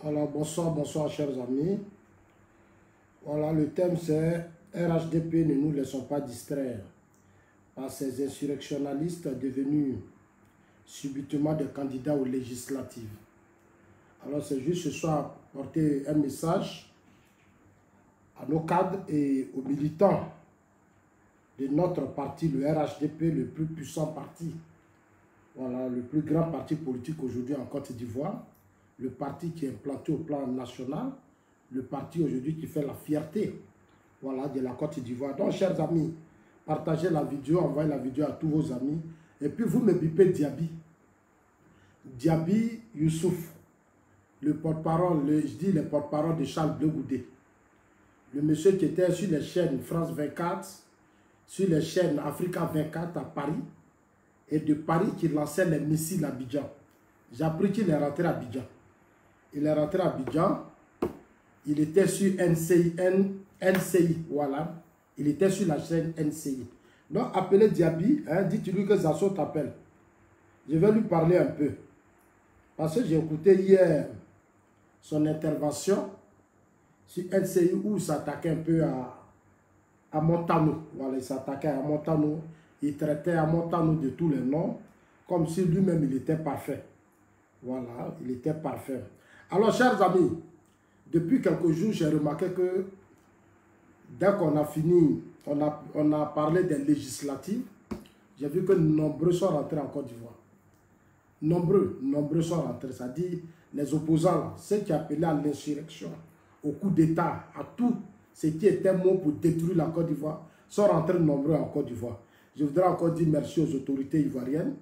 Voilà, bonsoir, bonsoir chers amis. Voilà, le thème c'est RHDP, ne nous laissons pas distraire par ces insurrectionnalistes devenus subitement des candidats aux législatives. Alors c'est juste ce soir porter un message à nos cadres et aux militants de notre parti, le RHDP, le plus puissant parti. Voilà, le plus grand parti politique aujourd'hui en Côte d'Ivoire. Le parti qui est implanté au plan national, le parti aujourd'hui qui fait la fierté, voilà, de la Côte d'Ivoire. Donc, chers amis, partagez la vidéo, envoyez la vidéo à tous vos amis. Et puis, vous me bipez Diaby. Diaby Youssouf, le porte-parole, je dis le porte-parole de Charles Blé Goudé. Le monsieur qui était sur les chaînes France 24, sur les chaînes Africa 24 à Paris, et de Paris qui lançait les missiles à Abidjan. J'ai appris qu'il est rentré à Abidjan. Il est rentré à Abidjan, il était sur NCI, voilà, il était sur la chaîne NCI. Donc appelez Diaby, hein, dites-lui que Zasso t'appelle. Je vais lui parler un peu. Parce que j'ai écouté hier son intervention sur NCI où il s'attaquait un peu à Montano. Voilà, il s'attaquait à Montano, il traitait à Montano de tous les noms, comme si lui-même il était parfait. Voilà, il était parfait. Alors, chers amis, depuis quelques jours, j'ai remarqué que dès qu'on a fini, on a parlé des législatives, j'ai vu que nombreux sont rentrés en Côte d'Ivoire. Nombreux sont rentrés. C'est-à-dire les opposants, ceux qui appelaient à l'insurrection, au coup d'État, à tout ce qui était mot pour détruire la Côte d'Ivoire, sont rentrés nombreux en Côte d'Ivoire. Je voudrais encore dire merci aux autorités ivoiriennes.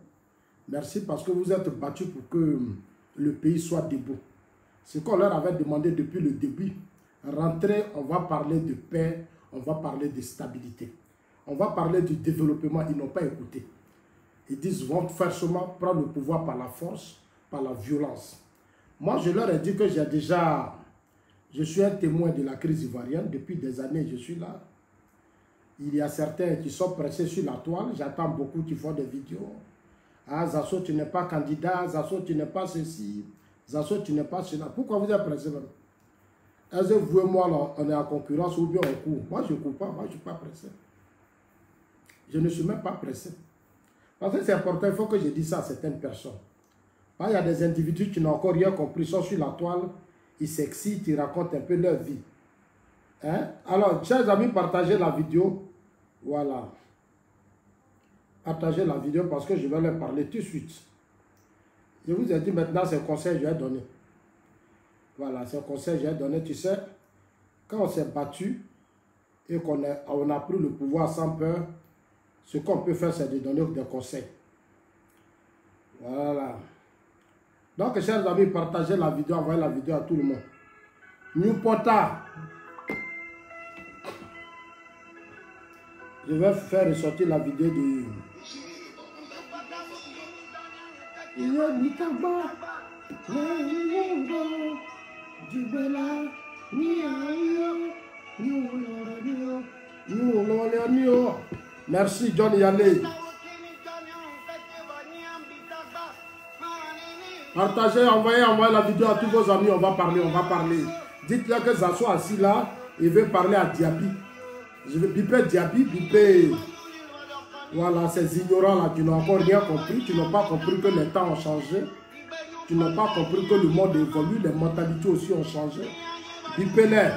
Merci parce que vous êtes battus pour que le pays soit debout. Ce qu'on leur avait demandé depuis le début, rentrer, on va parler de paix, on va parler de stabilité. On va parler du développement, ils n'ont pas écouté. Ils disent, vont faire seulement prendre le pouvoir par la force, par la violence. Moi, je leur ai dit que je suis un témoin de la crise ivoirienne. Depuis des années, je suis là. Il y a certains qui sont pressés sur la toile. J'attends beaucoup qui font des vidéos. Ah, Zasso, tu n'es pas candidat. Zasso, tu n'es pas ceci. Zasso, tu n'es pas cela. Pourquoi vous êtes pressé même? Est-ce que vous et moi, là, on est en concurrence ou bien on court? Moi, je ne cours pas. Moi, je ne suis pas pressé. Je ne suis même pas pressé. Parce que c'est important, il faut que je dise ça à certaines personnes. Il y a des individus qui n'ont encore rien compris, ils sont sur la toile, ils s'excitent, ils racontent un peu leur vie. Hein? Alors, chers amis, partagez la vidéo. Voilà. Partagez la vidéo parce que je vais leur parler tout de suite. Je vous ai dit maintenant, c'est un conseil que je vais donner. Voilà, c'est un conseil que je vais donner. Tu sais, quand on s'est battu et qu'on a pris le pouvoir sans peur, ce qu'on peut faire, c'est de donner des conseils. Voilà. Donc, chers amis, partagez la vidéo, envoyez la vidéo à tout le monde. Newporta. Je vais faire ressortir la vidéo de... Merci Johnny Yale. Partagez, envoyez la vidéo à tous vos amis, on va parler. Dites-leur que Zasso assis là, il veut parler à Diaby. Je vais biper Diaby, biper. Voilà, ces ignorants là qui n'ont encore rien compris, qui n'ont pas compris que les temps ont changé, qui n'ont pas compris que le monde évolue, les mentalités aussi ont changé. Bipez-les.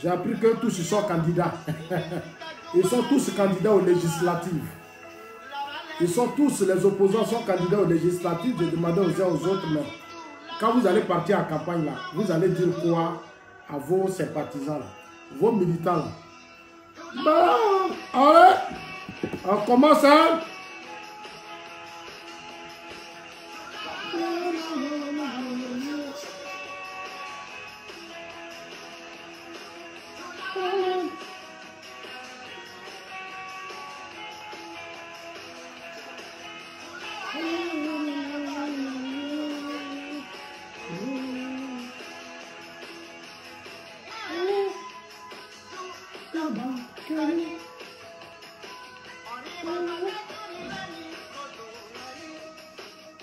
J'ai appris que tous ils sont candidats. Ils sont tous candidats aux législatives. Ils sont tous, les opposants sont candidats aux législatives. Je demandais aux uns aux autres, mais quand vous allez partir en campagne là, vous allez dire quoi à vos sympathisants là, vos militants là? Bon, allez, on commence, hein?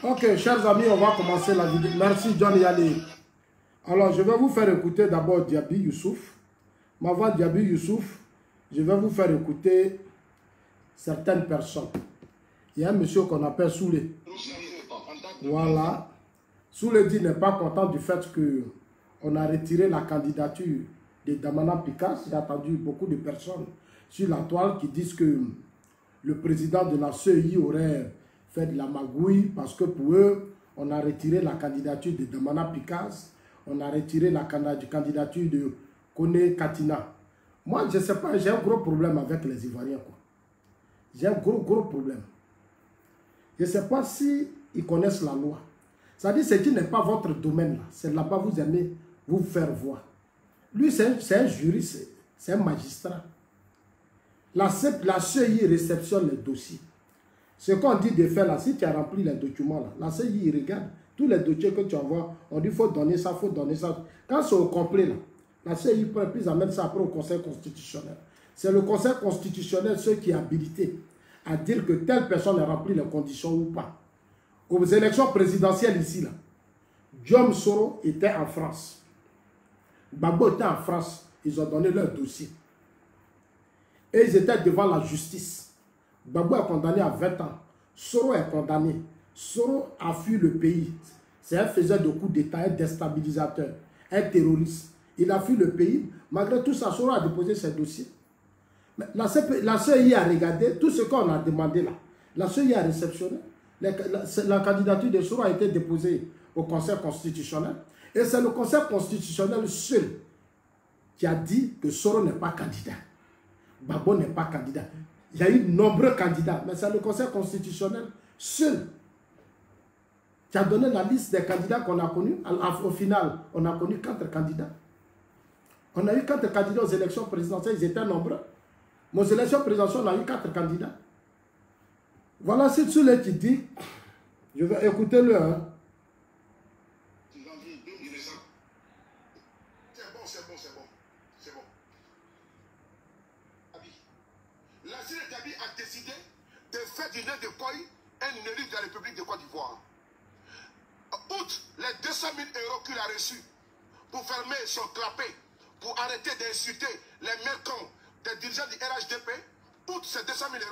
Ok, chers amis, on va commencer la vidéo. Merci, John Yali. Alors, je vais vous faire écouter d'abord Diaby Youssouf. Ma voix Diaby Youssouf, je vais vous faire écouter certaines personnes. Il y a un monsieur qu'on appelle Soulé. Voilà. Soulé dit n'est pas content du fait qu'on a retiré la candidature de Damana Picasse. J'ai entendu beaucoup de personnes sur la toile qui disent que le président de la CEI aurait fait de la magouille parce que pour eux, on a retiré la candidature de Damana Picasse, on a retiré la candidature de Kone Katina. Moi, je ne sais pas, j'ai un gros problème avec les Ivoiriens. J'ai un gros problème. Je ne sais pas si ils connaissent la loi. C'est-à-dire, ce qui n'est pas votre domaine, c'est là-bas vous aimez vous faire voir. Lui, c'est un juriste, c'est un magistrat. La CEI réceptionne les dossiers. Ce qu'on dit de faire là, si tu as rempli les documents là, la CEI regarde tous les dossiers que tu envoies, on dit il faut donner ça, il faut donner ça. Quand c'est au complet là, la CEI prend plus à mettre ça après au Conseil constitutionnel. C'est le Conseil constitutionnel ceux qui est habilité à dire que telle personne a rempli les conditions ou pas. Aux élections présidentielles ici là, Guillaume Soro était en France. Gbagbo était en France, ils ont donné leur dossier. Et ils étaient devant la justice. Gbagbo est condamné à 20 ans. Soro est condamné. Soro a fui le pays. C'est un faiseur de coups d'État, un déstabilisateur, un terroriste. Il a fui le pays. Malgré tout ça, Soro a déposé ses dossiers. Mais la CEI a regardé tout ce qu'on a demandé là. La CEI a réceptionné. La candidature de Soro a été déposée au Conseil constitutionnel. Et c'est le Conseil constitutionnel seul qui a dit que Soro n'est pas candidat. Gbagbo n'est pas candidat. Il y a eu de nombreux candidats, mais c'est le Conseil constitutionnel seul qui a donné la liste des candidats qu'on a connus. Au final, on a connu 4 candidats. On a eu 4 candidats aux élections présidentielles, ils étaient nombreux. Mais aux élections présidentielles, on a eu 4 candidats. Voilà, c'est celui qui dit, je vais écouter le. Hein. C'est bon. L'ancien Diaby a décidé de faire du nez de Koy un élu de la République de Côte d'Ivoire. Outre les 200 000 € qu'il a reçus pour fermer son clapet, pour arrêter d'insulter les mercants des dirigeants du RHDP, outre ces 200 000 €,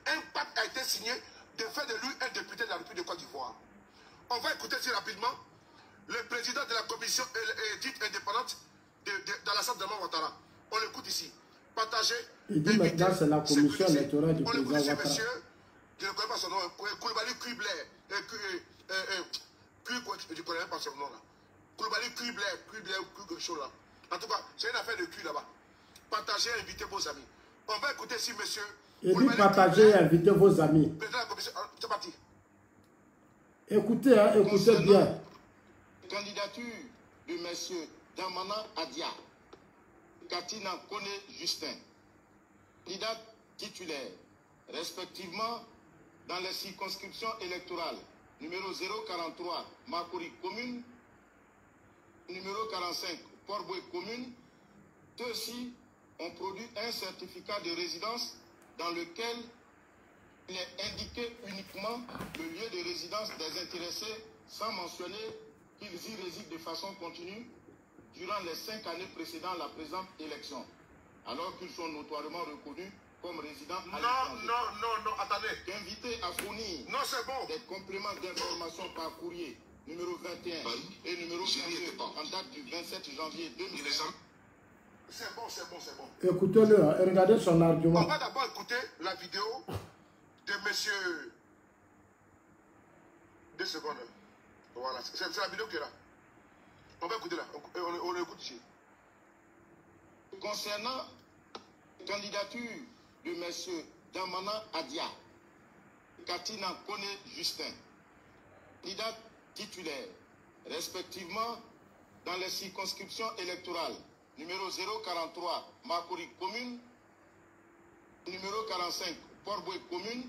un pacte a été signé de faire de lui un député de la République de Côte d'Ivoire. On va écouter si rapidement le président de la commission dite indépendante dans l'Assemblée de Ouattara. On l'écoute ici. Partagez. Il dit maintenant c'est la commission électorale du président Ouattara. Monsieur, je ne connais pas son nom, Koulibaly Kuiblé. Je ne connais pas son nom là. Koulibaly Kuiblé, quelque chose là. En tout cas, c'est une affaire de cul là-bas. Partagez et invitez vos amis. On va écouter si monsieur. Il dit partagez et invitez vos amis. Président de la commission, c'est parti. Écoutez, hein, écoutez bien. Candidature de monsieur Damana Adia, Katina Kone Justin, candidat titulaire, respectivement dans les circonscriptions électorales numéro 043 Makori commune, numéro 45 Port-Boué commune. Ceux-ci ont produit un certificat de résidence dans lequel il est indiqué uniquement le lieu de résidence des intéressés sans mentionner qu'ils y résident de façon continue durant les 5 années précédant la présente élection, alors qu'ils sont notoirement reconnus comme résidents à l'étranger. Non, attendez. Invité à fournir des compléments d'information par courrier numéro 21 et numéro 22 en date du 27 janvier 2020. C'est bon. Écoutez-le, hein, et regardez son argument. On va d'abord écouter la vidéo de monsieur... 2 secondes. Voilà, c'est la vidéo qui est là. On va écouter là, on l'écoute ici. Concernant la candidature de M. Damana Adia, Katina Kone Justin, candidat titulaire, respectivement dans les circonscriptions électorales numéro 043, Makuri commune, numéro 45, Port-Boué commune.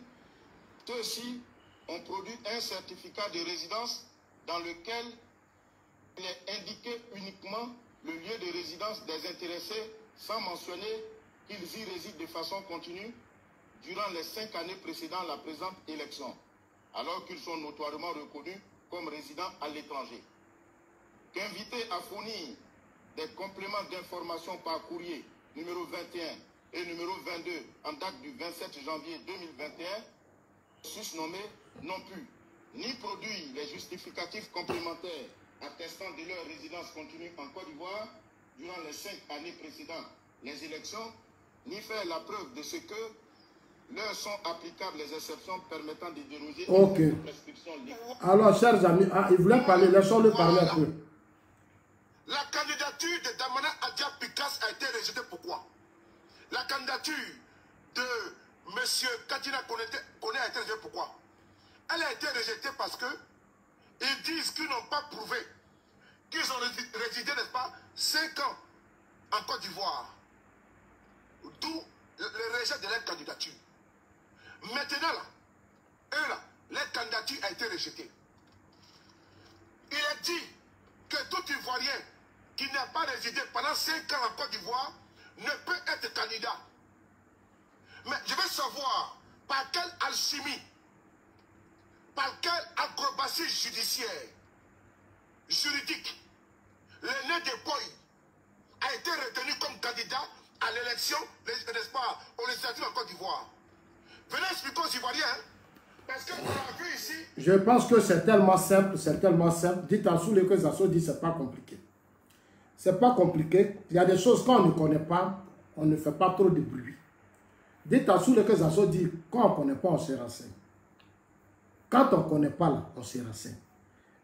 Ceux-ci ont produit un certificat de résidence dans lequel il est indiqué uniquement le lieu de résidence des intéressés sans mentionner qu'ils y résident de façon continue durant les 5 années précédant la présente élection, alors qu'ils sont notoirement reconnus comme résidents à l'étranger. Qu'invité à fournir des compléments d'information par courrier numéro 21 et numéro 22 en date du 27 janvier 2021, susnommés n'ont pu ni produire les justificatifs complémentaires attestant de leur résidence continue en Côte d'Ivoire durant les 5 années précédant les élections, ni faire la preuve de ce que leur sont applicables les exceptions permettant de déroger aux prescriptions légales. Alors, chers amis, il voulait parler, laissons-le parler un peu. La candidature de Damana Adia Pikas a été rejetée. Pourquoi? La candidature de M. Katina Koné a été rejetée. Pourquoi? Elle a été rejetée parce que ils disent qu'ils n'ont pas prouvé qu'ils ont résidé, n'est-ce pas, 5 ans en Côte d'Ivoire. D'où le rejet de leur candidature. Maintenant, là, eux, là, leur candidature a été rejetée. Il est dit que tout Ivoirien qui n'a pas résidé pendant 5 ans en Côte d'Ivoire ne peut être candidat. Mais je veux savoir par quelle alchimie, par quelle acrobatie judiciaire, juridique, l'aîné de Boy a été retenu comme candidat à l'élection, n'est-ce pas, aux législatives en Côte d'Ivoire. Venez expliquer aux Ivoiriens, hein, parce qu'on a vu ici. Je pense que c'est tellement simple, c'est tellement simple. Dites en dessous les que ça se dit, c'est pas compliqué. C'est pas compliqué. Il y a des choses qu'on ne connaît pas, on ne fait pas trop de bruit. Dites en dessous les que ça se dit, quand on ne connaît pas, on se renseigne. Quand on ne connaît pas, là, on se renseigne.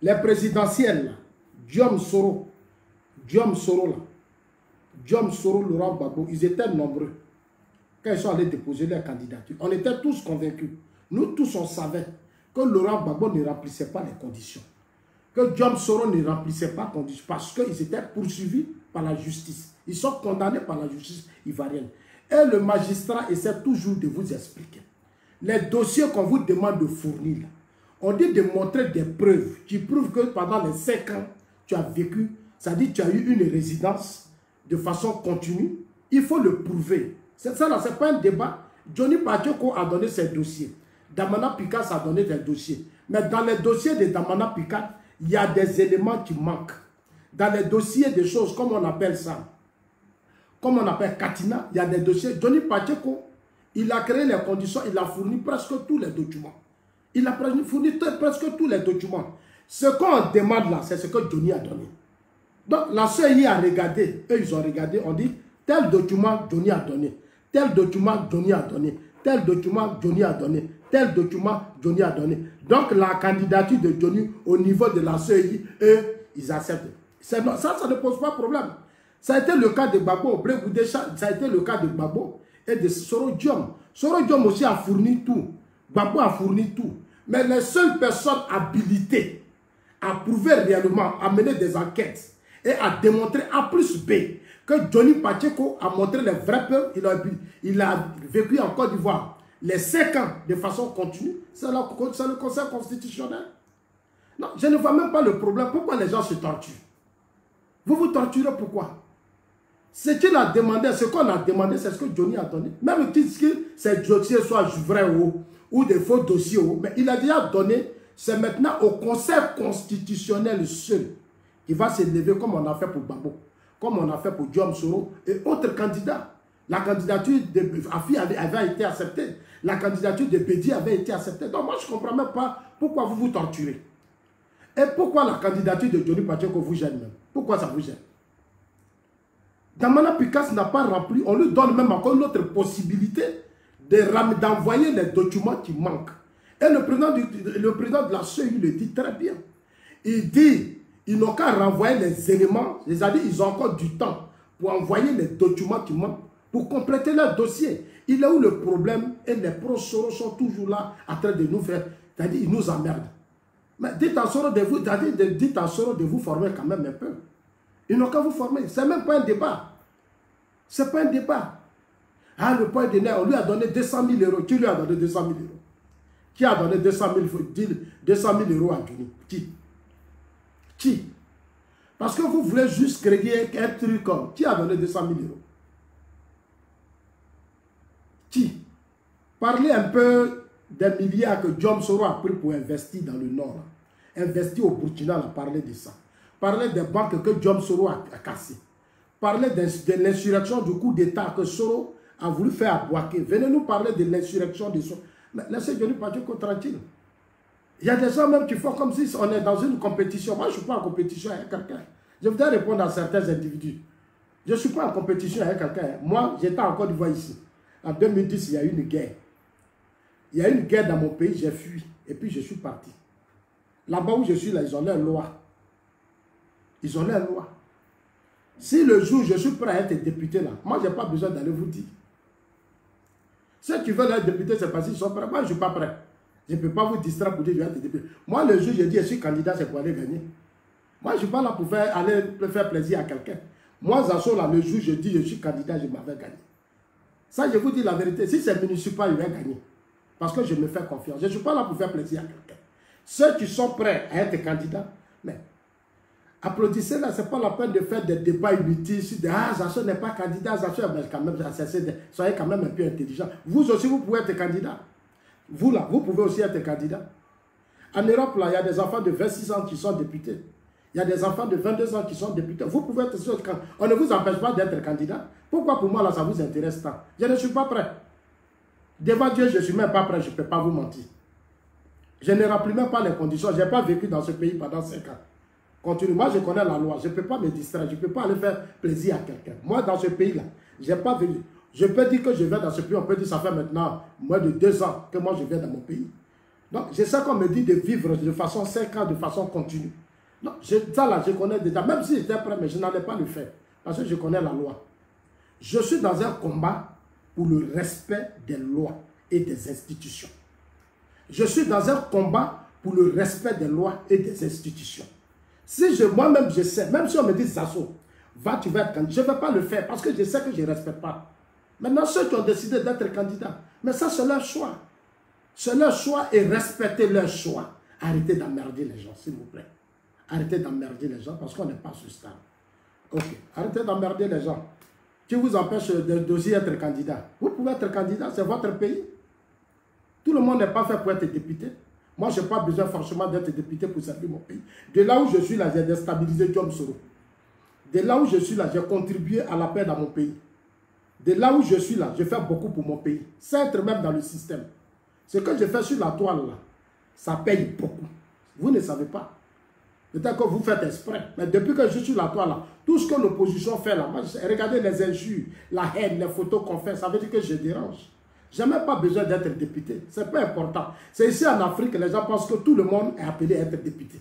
Les présidentielles, là, Diom Soro, là, Diom Soro, Laurent Gbagbo, ils étaient nombreux. Quand ils sont allés déposer leur candidature, on était tous convaincus. Nous tous, on savait que Laurent Gbagbo ne remplissait pas les conditions. Que Diom Soro ne remplissait pas les conditions parce qu'ils étaient poursuivis par la justice. Ils sont condamnés par la justice ivoirienne. Et le magistrat essaie toujours de vous expliquer. Les dossiers qu'on vous demande de fournir, là, on dit de montrer des preuves qui prouvent que pendant les 5 ans, tu as vécu, c'est-à-dire que tu as eu une résidence de façon continue. Il faut le prouver. C'est ça là, ce n'est pas un débat. Johnny Pacheco a donné ses dossiers. Damana Pikas a donné des dossiers. Mais dans les dossiers de Damana Pikas, il y a des éléments qui manquent. Dans les dossiers des choses, comme on appelle ça, comme on appelle Katina, il y a des dossiers. Johnny Pacheco, il a créé les conditions, il a fourni presque tous les documents. Il a fourni presque tous les documents. Ce qu'on demande là, c'est ce que Johnny a donné. Donc la CEI a regardé, eux ils ont regardé, on dit, tel document Johnny a donné, tel document Johnny a donné, tel document Johnny a donné, tel document Johnny a donné. Donc la candidature de Johnny au niveau de la CEI, eux, ils acceptent. Ça ne pose pas de problème. Ça a été le cas de Gbagbo, ça a été le cas de Gbagbo et de Soro Diom. Soro Diom aussi a fourni tout. Gbagbo a fourni tout. Mais les seules personnes habilitées à prouver réellement, à mener des enquêtes et à démontrer A plus B que Johnny Pacheco a montré les vraies preuves, il a vécu en Côte d'Ivoire les 5 ans de façon continue, c'est le Conseil constitutionnel. Non, je ne vois même pas le problème. Pourquoi les gens se torturent? Vous vous torturez pourquoi? Ce qu'il a demandé, ce qu'on a demandé, c'est ce que Johnny a donné. Même si ces dossiers soient vrais ou des faux dossiers, mais il a déjà donné, c'est maintenant au Conseil constitutionnel seul qui va se lever comme on a fait pour Gbagbo, comme on a fait pour Diom Soro et autres candidats. La candidature de Afi avait été acceptée. La candidature de Bédi avait été acceptée. Donc moi je ne comprends même pas pourquoi vous vous torturez. Et pourquoi la candidature de Johnny Pacheco vous gêne même? Pourquoi ça vous gêne? Damana Pikas n'a pas rempli, on lui donne même encore une autre possibilité d'envoyer les documents qui manquent. Et le président de la CEI le dit très bien. Il dit, ils n'ont qu'à renvoyer les éléments, c'est-à-dire ils ont encore du temps pour envoyer les documents qui manquent, pour compléter leur dossier. Il est où le problème? Et les pro-Soro sont toujours là en train de nous faire, c'est-à-dire ils nous emmerdent. Mais dites à Soro de vous former quand même un peu. Ils n'ont qu'à vous former. Ce n'est même pas un débat. Ce n'est pas un débat. Ah, le point de nez, on lui a donné 200 000 euros. Qui lui a donné 200 000 euros? Qui a donné 200 000 euros à Guinée? Qui? Parce que vous voulez juste créer un truc comme... Qui a donné 200 000 euros? Qui? Parlez un peu des milliards que John Soro a pris pour investir dans le Nord. Investir au Burkina, là, parlez de ça. Parlez des banques que John Soro a cassées. Parlez de l'insurrection du coup d'État que Soro a voulu faire à Bouaké. Venez nous parler de l'insurrection de Soro. Mais laissez Johnny Padjoko tranquille. Il y a des gens même qui font comme si on est dans une compétition. Moi, je ne suis pas en compétition avec quelqu'un. Je voudrais répondre à certains individus. Je ne suis pas en compétition avec quelqu'un. Moi, j'étais en Côte d'Ivoire ici. En 2010, il y a eu une guerre. Il y a eu une guerre dans mon pays, j'ai fui. Et puis, je suis parti. Là-bas où je suis, là, ils ont leur loi. Ils ont leur loi. Si le jour je suis prêt à être député, là, moi, je n'ai pas besoin d'aller vous dire. Ceux qui veulent être député, c'est parce qu'ils sont prêts. Moi, je ne suis pas prêt. Je ne peux pas vous distraire pour dire que je vais être député. Moi, le jour je dis je suis candidat, c'est pour aller gagner. Moi, je ne suis pas là pour aller faire plaisir à quelqu'un. Moi, Zasso, là, le jour je dis je suis candidat, je m'avais gagné. Ça, je vous dis la vérité. Si c'est municipal, je vais gagner. Parce que je me fais confiance. Je ne suis pas là pour faire plaisir à quelqu'un. Ceux qui sont prêts à être candidats, mais applaudissez là, ce n'est pas la peine de faire des débats inutiles sur ah, Zasso n'est pas candidat, Zasso, mais quand même, soyez quand même un peu intelligent. Vous aussi, vous pouvez être candidat. Vous là, vous pouvez aussi être candidat. En Europe, là, il y a des enfants de 26 ans qui sont députés. Il y a des enfants de 22 ans qui sont députés. Vous pouvez être sûr qu'on ne vous empêche pas d'être candidat. Pourquoi pour moi, là, ça vous intéresse tant? Je ne suis pas prêt. Devant Dieu, je ne suis même pas prêt, je ne peux pas vous mentir. Je ne remplis même pas les conditions. Je n'ai pas vécu dans ce pays pendant 5 ans. Continue. Moi, je connais la loi. Je ne peux pas me distraire. Je ne peux pas aller faire plaisir à quelqu'un. Moi, dans ce pays-là, je n'ai pas vécu. Je peux dire que je vais dans ce pays. On peut dire que ça fait maintenant moins de 2 ans que moi, je viens dans mon pays. Donc, je sais qu'on me dit de vivre de façon 5 ans, de façon continue. Non, ça là, je connais déjà. Même si j'étais prêt, mais je n'allais pas le faire. Parce que je connais la loi. Je suis dans un combat pour le respect des lois et des institutions. Je suis dans un combat pour le respect des lois et des institutions. Si moi-même je sais, même si on me dit Zasso, tu vas être candidat, je ne vais pas le faire parce que je sais que je ne respecte pas. Maintenant, ceux qui ont décidé d'être candidats, mais ça c'est leur choix. C'est leur choix et respectez leur choix. Arrêtez d'emmerder les gens, s'il vous plaît. Arrêtez d'emmerder les gens parce qu'on n'est pas sur ce stade. Ok, arrêtez d'emmerder les gens. Qui vous empêche d'oser être candidat? Vous pouvez être candidat, c'est votre pays. Tout le monde n'est pas fait pour être député. Moi, je n'ai pas besoin forcément d'être député pour servir mon pays. De là où je suis là, j'ai déstabilisé John Soro. De là où je suis là, j'ai contribué à la paix dans mon pays. De là où je suis là, je fais beaucoup pour mon pays. C'est être même dans le système. Ce que je fais sur la toile là, ça paye beaucoup. Vous ne savez pas. Peut-être que vous faites exprès. Mais depuis que je suis sur la toile là, tout ce que l'opposition fait là, moi, regardez les injures, la haine, les photos qu'on fait, ça veut dire que je dérange. Je n'ai même pas besoin d'être député. Ce n'est pas important. C'est ici en Afrique que les gens pensent que tout le monde est appelé à être député.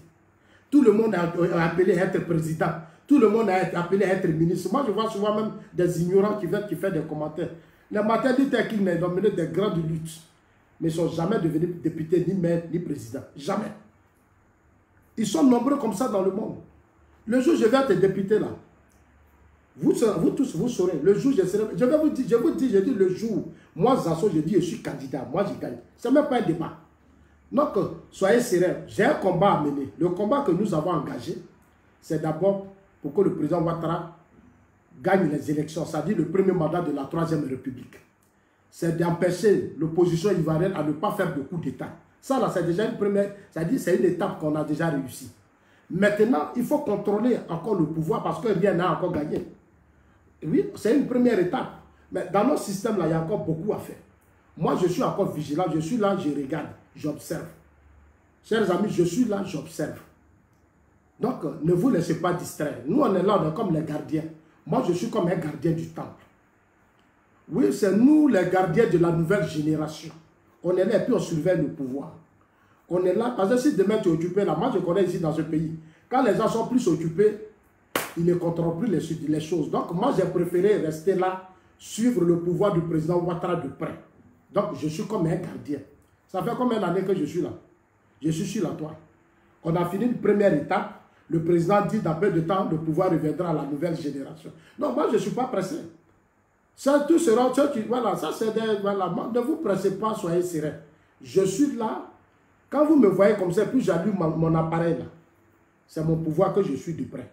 Tout le monde est appelé à être président. Tout le monde est appelé à être ministre. Moi, je vois souvent même des ignorants qui viennent qui font des commentaires. Les matins disent qu'ils ont mené des grandes luttes. Mais ils ne sont jamais devenus députés, ni maire, ni président. Jamais. Ils sont nombreux comme ça dans le monde. Le jour où je vais être député là, vous tous, vous saurez. Le jour où je serai... Je dis le jour, moi Zasso, je dis je suis candidat, moi je gagne. Ce n'est même pas un débat. Donc, soyez sereins. J'ai un combat à mener. Le combat que nous avons engagé, c'est d'abord pour que le président Ouattara gagne les élections, c'est-à-dire le premier mandat de la 3e République. C'est d'empêcher l'opposition ivoirienne à ne pas faire de coup d'État. Ça, là, c'est déjà une première, c'est-à-dire c'est une étape qu'on a déjà réussi. Maintenant, il faut contrôler encore le pouvoir parce que rien n'a encore gagné. Oui, c'est une première étape. Mais dans notre système, là, il y a encore beaucoup à faire. Moi, je suis encore vigilant, je suis là, je regarde, j'observe. Chers amis, je suis là, j'observe. Donc, ne vous laissez pas distraire. Nous, on est là, on est comme les gardiens. Moi, je suis comme un gardien du temple. Oui, c'est nous les gardiens de la nouvelle génération. On est là et puis on surveille le pouvoir. On est là, parce que si demain tu es occupé là, moi je connais ici dans ce pays, quand les gens sont plus occupés, ils ne contrôlent plus les choses. Donc moi j'ai préféré rester là, suivre le pouvoir du président Ouattara de près. Donc je suis comme un gardien. Ça fait combien d'années que je suis là? Je suis sur la toile. On a fini une première étape. Le président dit dans peu de temps, le pouvoir reviendra à la nouvelle génération. Non, moi je ne suis pas pressé. Ça, tout sera, voilà, ça c'est voilà, ne vous pressez pas, soyez serein. Je suis là. Quand vous me voyez comme ça, puis j'allume mon appareil là. C'est mon pouvoir que je suis de près.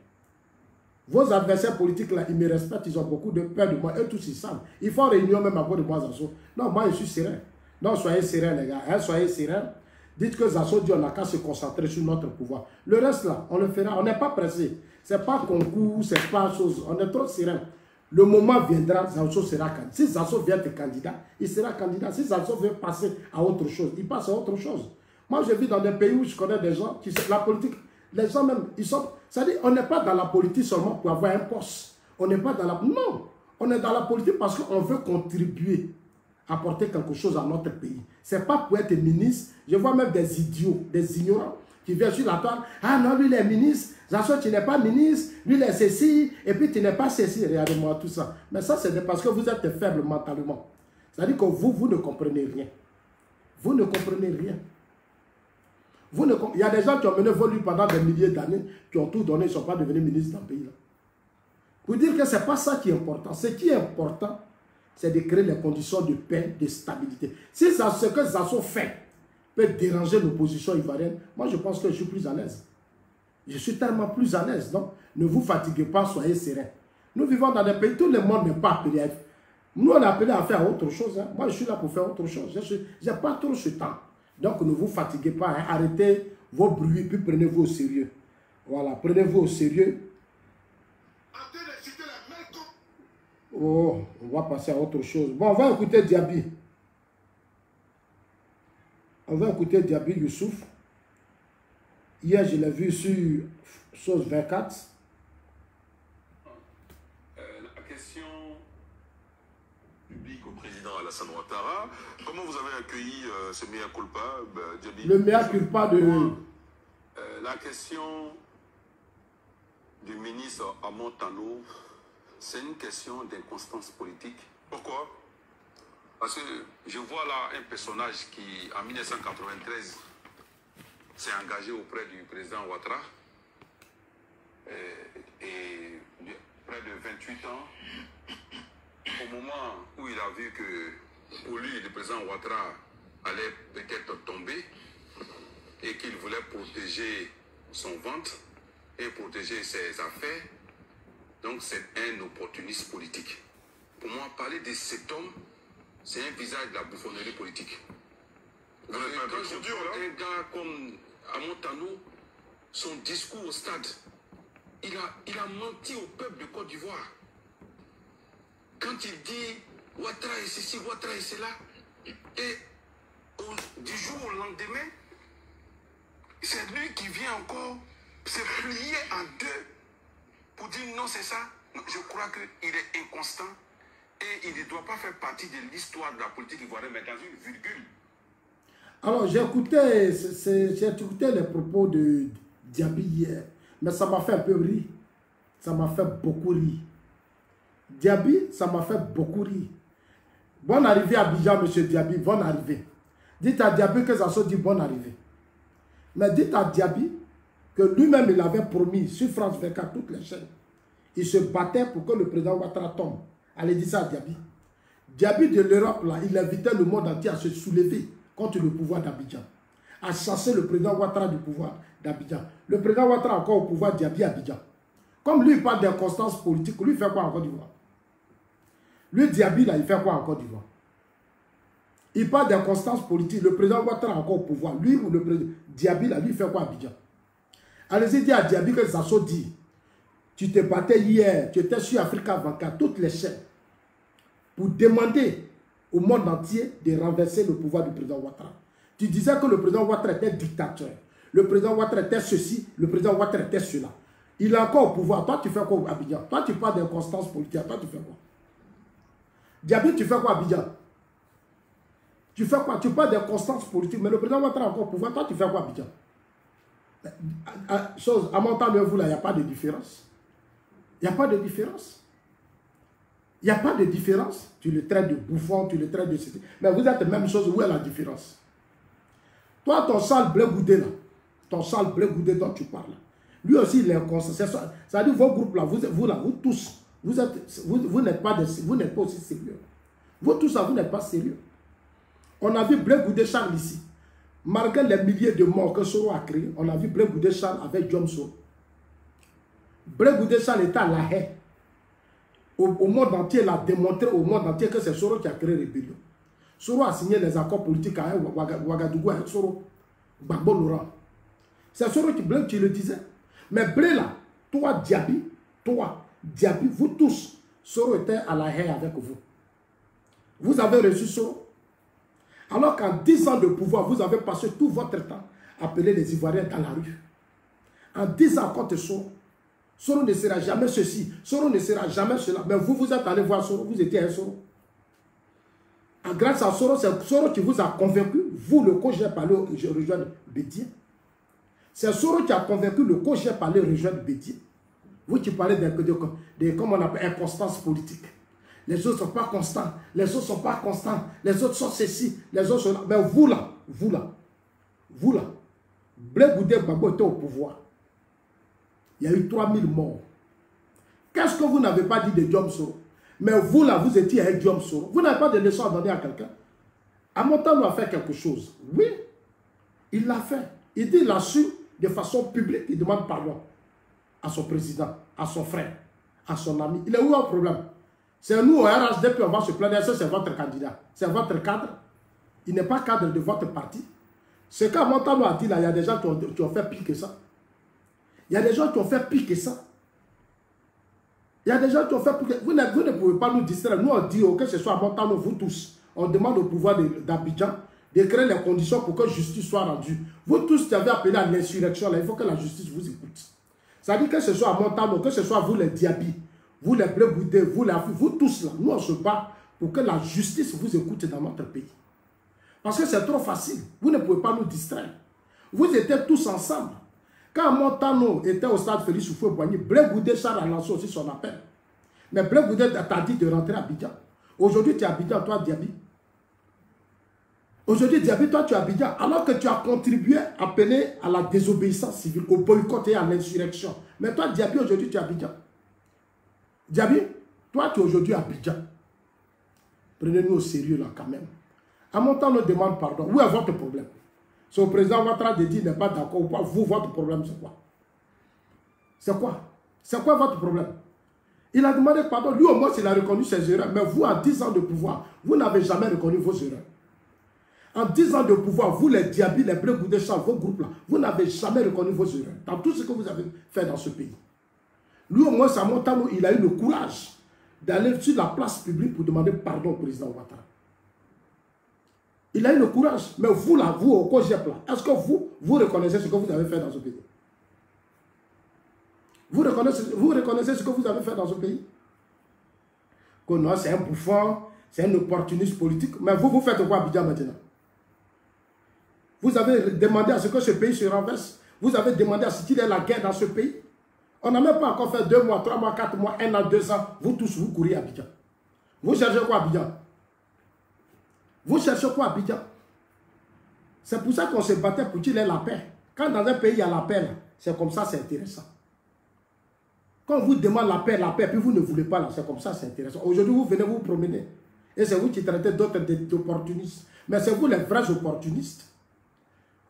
Vos adversaires politiques là, ils me respectent, ils ont beaucoup de peur de moi. Eux tous ils savent. Ils font réunion même à cause de moi, Zasso. Non, moi je suis serein. Non, soyez serein les gars. Hein, soyez serein. Dites que Zasso dit on n'a qu'à se concentrer sur notre pouvoir. Le reste là, on le fera. On n'est pas pressé. C'est pas concours, c'est pas chose. On est trop serein. Le moment viendra, Zasso sera candidat. Si Zasso vient être candidat, il sera candidat. Si Zasso veut passer à autre chose, il passe à autre chose. Moi, je vis dans des pays où je connais des gens qui... La politique, les gens même, ils sont... C'est-à-dire, on n'est pas dans la politique seulement pour avoir un poste. On n'est pas dans la... Non, on est dans la politique parce qu'on veut contribuer, apporter quelque chose à notre pays. Ce n'est pas pour être ministre. Je vois même des idiots, des ignorants qui viennent sur la toile. Ah non, lui, il est ministre. Zasso, tu n'es pas ministre. Lui, il est ceci. Et puis, tu n'es pas ceci. Regardez-moi tout ça. Mais ça, c'est parce que vous êtes faible mentalement. C'est-à-dire que vous ne comprenez rien. Vous ne comprenez rien. Il y a des gens qui ont mené votre vie pendant des milliers d'années, qui ont tout donné, ils ne sont pas devenus ministres dans le pays. Là. Pour dire que ce n'est pas ça qui est important. Ce qui est important, c'est de créer les conditions de paix, de stabilité. Si ça, ce que Zasso fait peut déranger l'opposition ivoirienne, moi je pense que je suis plus à l'aise. Je suis tellement plus à l'aise. Donc, ne vous fatiguez pas, soyez sereins. Nous vivons dans des pays, tout le monde n'est pas appelé à être. Nous, on est appelé à faire autre chose. Hein. Moi, je suis là pour faire autre chose. Je n'ai pas trop ce temps. Donc, ne vous fatiguez pas, hein. Arrêtez vos bruits, puis prenez-vous au sérieux. Voilà, prenez-vous au sérieux. Oh, on va passer à autre chose. Bon, on va écouter Diaby. On va écouter Diaby Youssouf. Hier, je l'ai vu sur Sauce 24. La question publique au président Alassane Ouattara. Comment vous avez accueilli ce mea culpa, Diaby? Le mea culpa de... la question du ministre Amon Tano, c'est une question d'inconstance politique. Pourquoi? Parce que je vois là un personnage qui, en 1993, s'est engagé auprès du président Ouattara et près de 28 ans, au moment où il a vu que pour lui, le président Ouattara allait peut-être tomber et qu'il voulait protéger son ventre et protéger ses affaires, donc c'est un opportuniste politique. Pour moi, parler de cet homme, c'est un visage de la bouffonnerie politique. Quand je vois un gars comme Amon Tano, son discours au stade, il a menti au peuple de Côte d'Ivoire. Quand il dit Ouattara est ceci, Ouattara est cela, et du jour au lendemain, c'est lui qui vient encore se plier en deux pour dire non, c'est ça. Non, je crois qu'il est inconstant et il ne doit pas faire partie de l'histoire de la politique ivoirienne, mais dans une virgule. Alors, j'ai écouté les propos de Diaby hier, mais ça m'a fait un peu rire. Ça m'a fait beaucoup rire. Diaby, ça m'a fait beaucoup rire. Bonne arrivée à Abidjan, monsieur Diaby, bonne arrivée. Dites à Diaby que Zasso dit bonne arrivée. Mais dites à Diaby que lui-même, il avait promis sur France 24, toutes les chaînes. Il se battait pour que le président Ouattara tombe. Allez, dites ça à Diaby. Diaby de l'Europe, là, il invitait le monde entier à se soulever contre le pouvoir d'Abidjan, à chasser le président Ouattara du pouvoir d'Abidjan. Le président Ouattara encore au pouvoir Diaby à Abidjan. Comme lui, il parle d'inconstance politique, lui, il fait quoi en Côte d'Ivoire? Lui, Diaby, là, il fait quoi en Côte d'Ivoire? Il parle d'inconstance politique. Le président Ouattara encore au pouvoir. Lui ou le président Diaby, là, lui, il fait quoi à Abidjan? Allez-y, dire à Diaby que Zasso dit, tu te battais hier, tu étais sur Africa 24, toutes les chaînes, pour demander au monde entier de renverser le pouvoir du président Ouattara. Tu disais que le président Ouattara était dictateur. Le président Ouattara était ceci, le président Ouattara était cela. Il est encore au pouvoir. Toi, tu fais quoi à Abidjan? Toi, tu parles d'inconstance politique. Toi, tu fais quoi? Diaby, tu fais quoi à Abidjan? Tu fais quoi? Tu parles d'inconstance politique, mais le président Ouattara est encore au pouvoir. Toi, tu fais quoi à Abidjan? Chose, à mon temps de vous, là, il n'y a pas de différence. Il n'y a pas de différence. Il n'y a pas de différence. Tu le traites de bouffon, tu le traites de ceci. Mais vous êtes la même chose. Où est la différence? Toi, ton sale blé goudé là, ton sale blé goudé dont tu parles, lui aussi il est inconscient. C'est-à-dire vos groupes là, vous tous, Vous n'êtes pas aussi sérieux. Vous tous ça, vous n'êtes pas sérieux. On a vu Blé Goudé Charles ici. Malgré les milliers de morts que Soro a créés, on a vu Blé Goudé Charles avec John Soro. Blé Goudé Charles était à La Haye. Au monde entier, il a démontré au monde entier que c'est Soro qui a créé la rébellion. Soro a signé les accords politiques à Ouagadougou avec Soro, Gbagbo Laurent. C'est Soro qui le disait. Mais Blé là, toi Diaby, vous tous, Soro était à La Haye avec vous. Vous avez reçu Soro. Alors qu'en 10 ans de pouvoir, vous avez passé tout votre temps à appeler les Ivoiriens dans la rue. En 10 ans contre Soro, Soro ne sera jamais ceci, Soro ne sera jamais cela. Mais vous, vous êtes allé voir Soro, vous étiez un Soro. Et grâce à Soro, c'est Soro qui vous a convaincu, vous, le co-chef, aller rejoindre Bédié. C'est Soro qui a convaincu le co-chef aller rejoindre Bédié. Vous qui parlez de comme on appelle, inconstance politique. Les autres ne sont pas constants, les autres ne sont pas constants, les autres sont ceci, les autres sont là. Mais vous là, Blé Goudé Gbagbo était au pouvoir. Il y a eu 3000 morts. Qu'est-ce que vous n'avez pas dit de Diom Soro? Mais vous là, vous étiez avec Diom Soro. Vous n'avez pas de leçon à donner à quelqu'un. Amontano a fait quelque chose. Oui, il l'a fait. Il dit, il a su de façon publique, il demande pardon à son président, à son frère, à son ami. Il est où un problème? C'est nous au RHDP, on va se plaindre, c'est votre candidat, c'est votre cadre. Il n'est pas cadre de votre parti. Ce qu'Amontano a dit là, il y a des gens qui ont fait pire que ça. Il y a des gens qui ont fait pire que ça. Il y a des gens qui ont fait pire que ça. Vous ne pouvez pas nous distraire. Nous, on dit que ce soit Amontano, vous tous. On demande au pouvoir d'Abidjan de créer les conditions pour que justice soit rendue. Vous tous qui avez appelé à l'insurrection, il faut que la justice vous écoute. Ça dit que ce soit Amontano, que ce soit vous les Diaby, vous les Blé Goudé, vous tous là, nous on se bat pour que la justice vous écoute dans notre pays. Parce que c'est trop facile. Vous ne pouvez pas nous distraire. Vous étiez tous ensemble. Quand Amontano était au stade Félix Houphouët-Boigny, Blé Goudé Charles a lancé aussi son appel. Mais Blé Goudé t'a dit de rentrer à Abidjan. Aujourd'hui, tu es à Abidjan, toi, Diaby. Aujourd'hui, Diaby, toi, tu es à Abidjan. Alors que tu as contribué à appeler à la désobéissance civile, au boycott et à l'insurrection. Mais toi, Diaby, aujourd'hui, tu es à Abidjan. Diaby, toi, tu es aujourd'hui à Abidjan. Prenez-nous au sérieux là, quand même. Amontano demande pardon. Où est votre problème? Si le président Ouattara de dire n'est pas d'accord ou pas, vous, votre problème, c'est quoi? C'est quoi? C'est quoi votre problème? Il a demandé pardon. Lui, au moins, il a reconnu ses erreurs. Mais vous, en 10 ans de pouvoir, vous n'avez jamais reconnu vos erreurs. En 10 ans de pouvoir, vous, les Diaby, les Blé Goudé Charles, vos groupes-là, vous n'avez jamais reconnu vos erreurs. Dans tout ce que vous avez fait dans ce pays. Lui, au moins, Amontano, il a eu le courage d'aller sur la place publique pour demander pardon au président Ouattara. Il a eu le courage. Mais vous, là, vous, au COGEP, là, est-ce que vous reconnaissez ce que vous avez fait dans ce pays? Vous reconnaissez ce que vous avez fait dans ce pays? Que non, c'est un bouffon, c'est un opportuniste politique. Mais vous faites quoi à Abidjan maintenant? Vous avez demandé à ce que ce pays se renverse. Vous avez demandé à ce qu'il y ait la guerre dans ce pays. On n'a même pas encore fait 2 mois, 3 mois, 4 mois, 1 an, 2 ans. Vous tous, vous courez à Abidjan. Vous cherchez quoi à Abidjan? Vous cherchez quoi à Abidjan? C'est pour ça qu'on se battait pour qu'il y ait la paix. Quand dans un pays il y a la paix, c'est comme ça, c'est intéressant. Quand on vous demande la paix, puis vous ne voulez pas, c'est comme ça, c'est intéressant. Aujourd'hui, vous venez vous promener. Et c'est vous qui traitez d'autres d'opportunistes. Mais c'est vous les vrais opportunistes.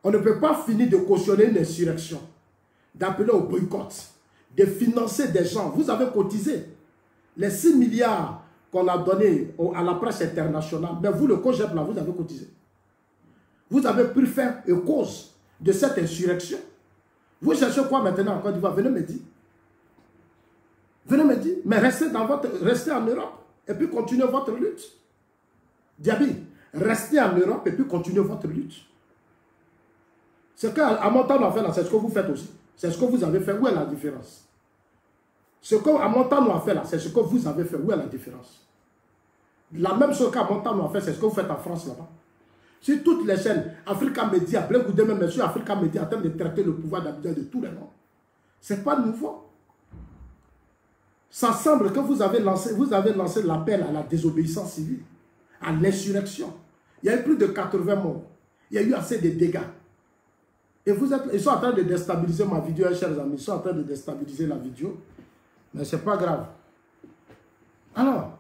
On ne peut pas finir de cautionner une insurrection, d'appeler au boycott, de financer des gens. Vous avez cotisé les 6 milliards qu'on a donnés à la presse internationale. Mais vous, le COGEP, là, vous avez cotisé. Vous avez pu faire une cause de cette insurrection. Vous cherchez quoi maintenant en Côte d'Ivoire? Venez me dire. Venez me dire. Mais restez en Europe et puis continuez votre lutte. Diaby, restez en Europe et puis continuez votre lutte. Ce qu'Amontano a fait là, c'est ce que vous faites aussi. C'est ce que vous avez fait. Où est la différence? Ce qu'Amontano a fait là, c'est ce que vous avez fait. Où est la différence? La même chose qu'Amontano a fait, c'est ce que vous faites en France là-bas. Si toutes les chaînes, Africa Media, Blé Goudé même, monsieur Africa Media, en train de traiter le pouvoir d'Abidjan de tous les noms, ce n'est pas nouveau. Ça semble que vous avez lancé l'appel à la désobéissance civile, à l'insurrection. Il y a eu plus de 80 morts. Il y a eu assez de dégâts. Et ils sont en train de déstabiliser ma vidéo, chers amis. Ils sont en train de déstabiliser la vidéo. Mais ce n'est pas grave. Alors,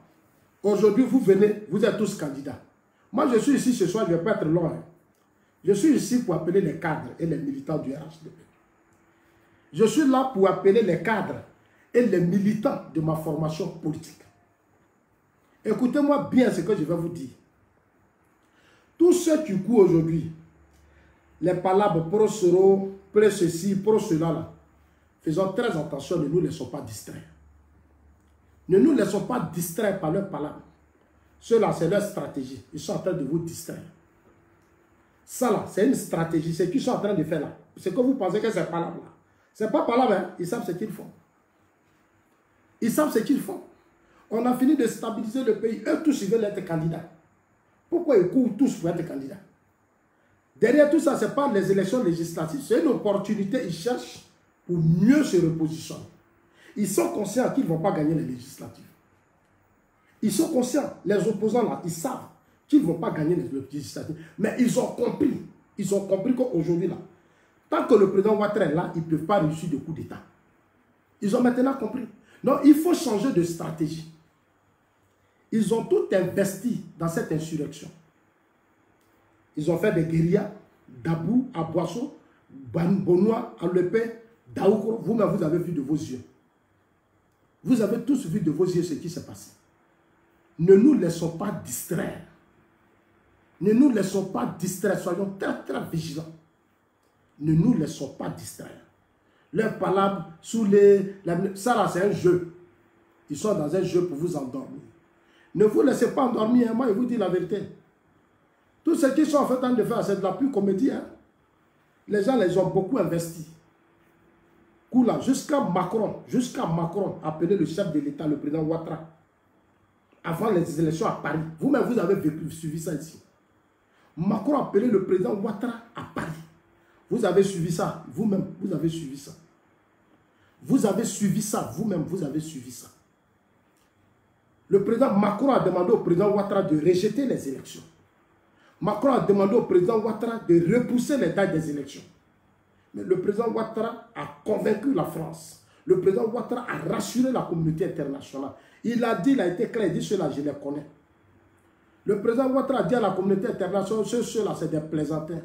aujourd'hui, vous venez, vous êtes tous candidats. Moi, je suis ici ce soir, je ne vais pas être long. Hein. Je suis ici pour appeler les cadres et les militants du RHDP. Je suis là pour appeler les cadres et les militants de ma formation politique. Écoutez-moi bien ce que je vais vous dire. Tous ceux qui courent aujourd'hui, les palabres pro Soro, pro ceci, pro cela, là, faisons très attention, ne nous laissons pas distraire. Ne nous laissons pas distraire par leurs palabres. Ceux-là, c'est leur stratégie. Ils sont en train de vous distraire. Ça là, c'est une stratégie. C'est ce qu'ils sont en train de faire là. C'est que vous pensez que c'est palabres là. C'est pas palabres, hein. Ils savent ce qu'ils font. Ils savent ce qu'ils font. On a fini de stabiliser le pays. Eux tous, ils veulent être candidats. Pourquoi ils courent tous pour être candidats? Derrière tout ça, ce n'est pas les élections législatives. C'est une opportunité. Ils cherchent pour mieux se repositionner. Ils sont conscients qu'ils ne vont pas gagner les législatives. Ils sont conscients. Les opposants là, ils savent qu'ils ne vont pas gagner les législatives. Mais ils ont compris. Ils ont compris qu'aujourd'hui là, tant que le président Ouattara est là, ils ne peuvent pas réussir de coup d'État. Ils ont maintenant compris. Donc, il faut changer de stratégie. Ils ont tout investi dans cette insurrection. Ils ont fait des guérillas, Dabou, à Boisseau, Bonois, à Lepé, Daoukro. Vous-même, vous avez vu de vos yeux. Vous avez tous vu de vos yeux ce qui s'est passé. Ne nous laissons pas distraire. Ne nous laissons pas distraire. Soyons très, très vigilants. Ne nous laissons pas distraire. Leurs palabres, sous les... Ça là, c'est un jeu. Ils sont dans un jeu pour vous endormir. Ne vous laissez pas endormir. Hein. Moi, je vous dis la vérité. Tout ce qu'ils sont en train de faire, c'est de la pure comédie. Hein. Les gens les ont beaucoup investi. Jusqu'à Macron, appelé le chef de l'État, le président Ouattara, avant les élections à Paris. Vous-même, vous avez suivi ça ici. Macron a appelé le président Ouattara à Paris. Vous avez suivi ça. Vous-même, vous avez suivi ça. Vous avez suivi ça. Vous-même, vous avez suivi ça. Le président Macron a demandé au président Ouattara de rejeter les élections. Macron a demandé au président Ouattara de repousser les dates des élections. Mais le président Ouattara a convaincu la France. Le président Ouattara a rassuré la communauté internationale. Il a dit, il a été clair, il dit ceux-là, je les connais. Le président Ouattara a dit à la communauté internationale, ceux-là, c'est des plaisantins.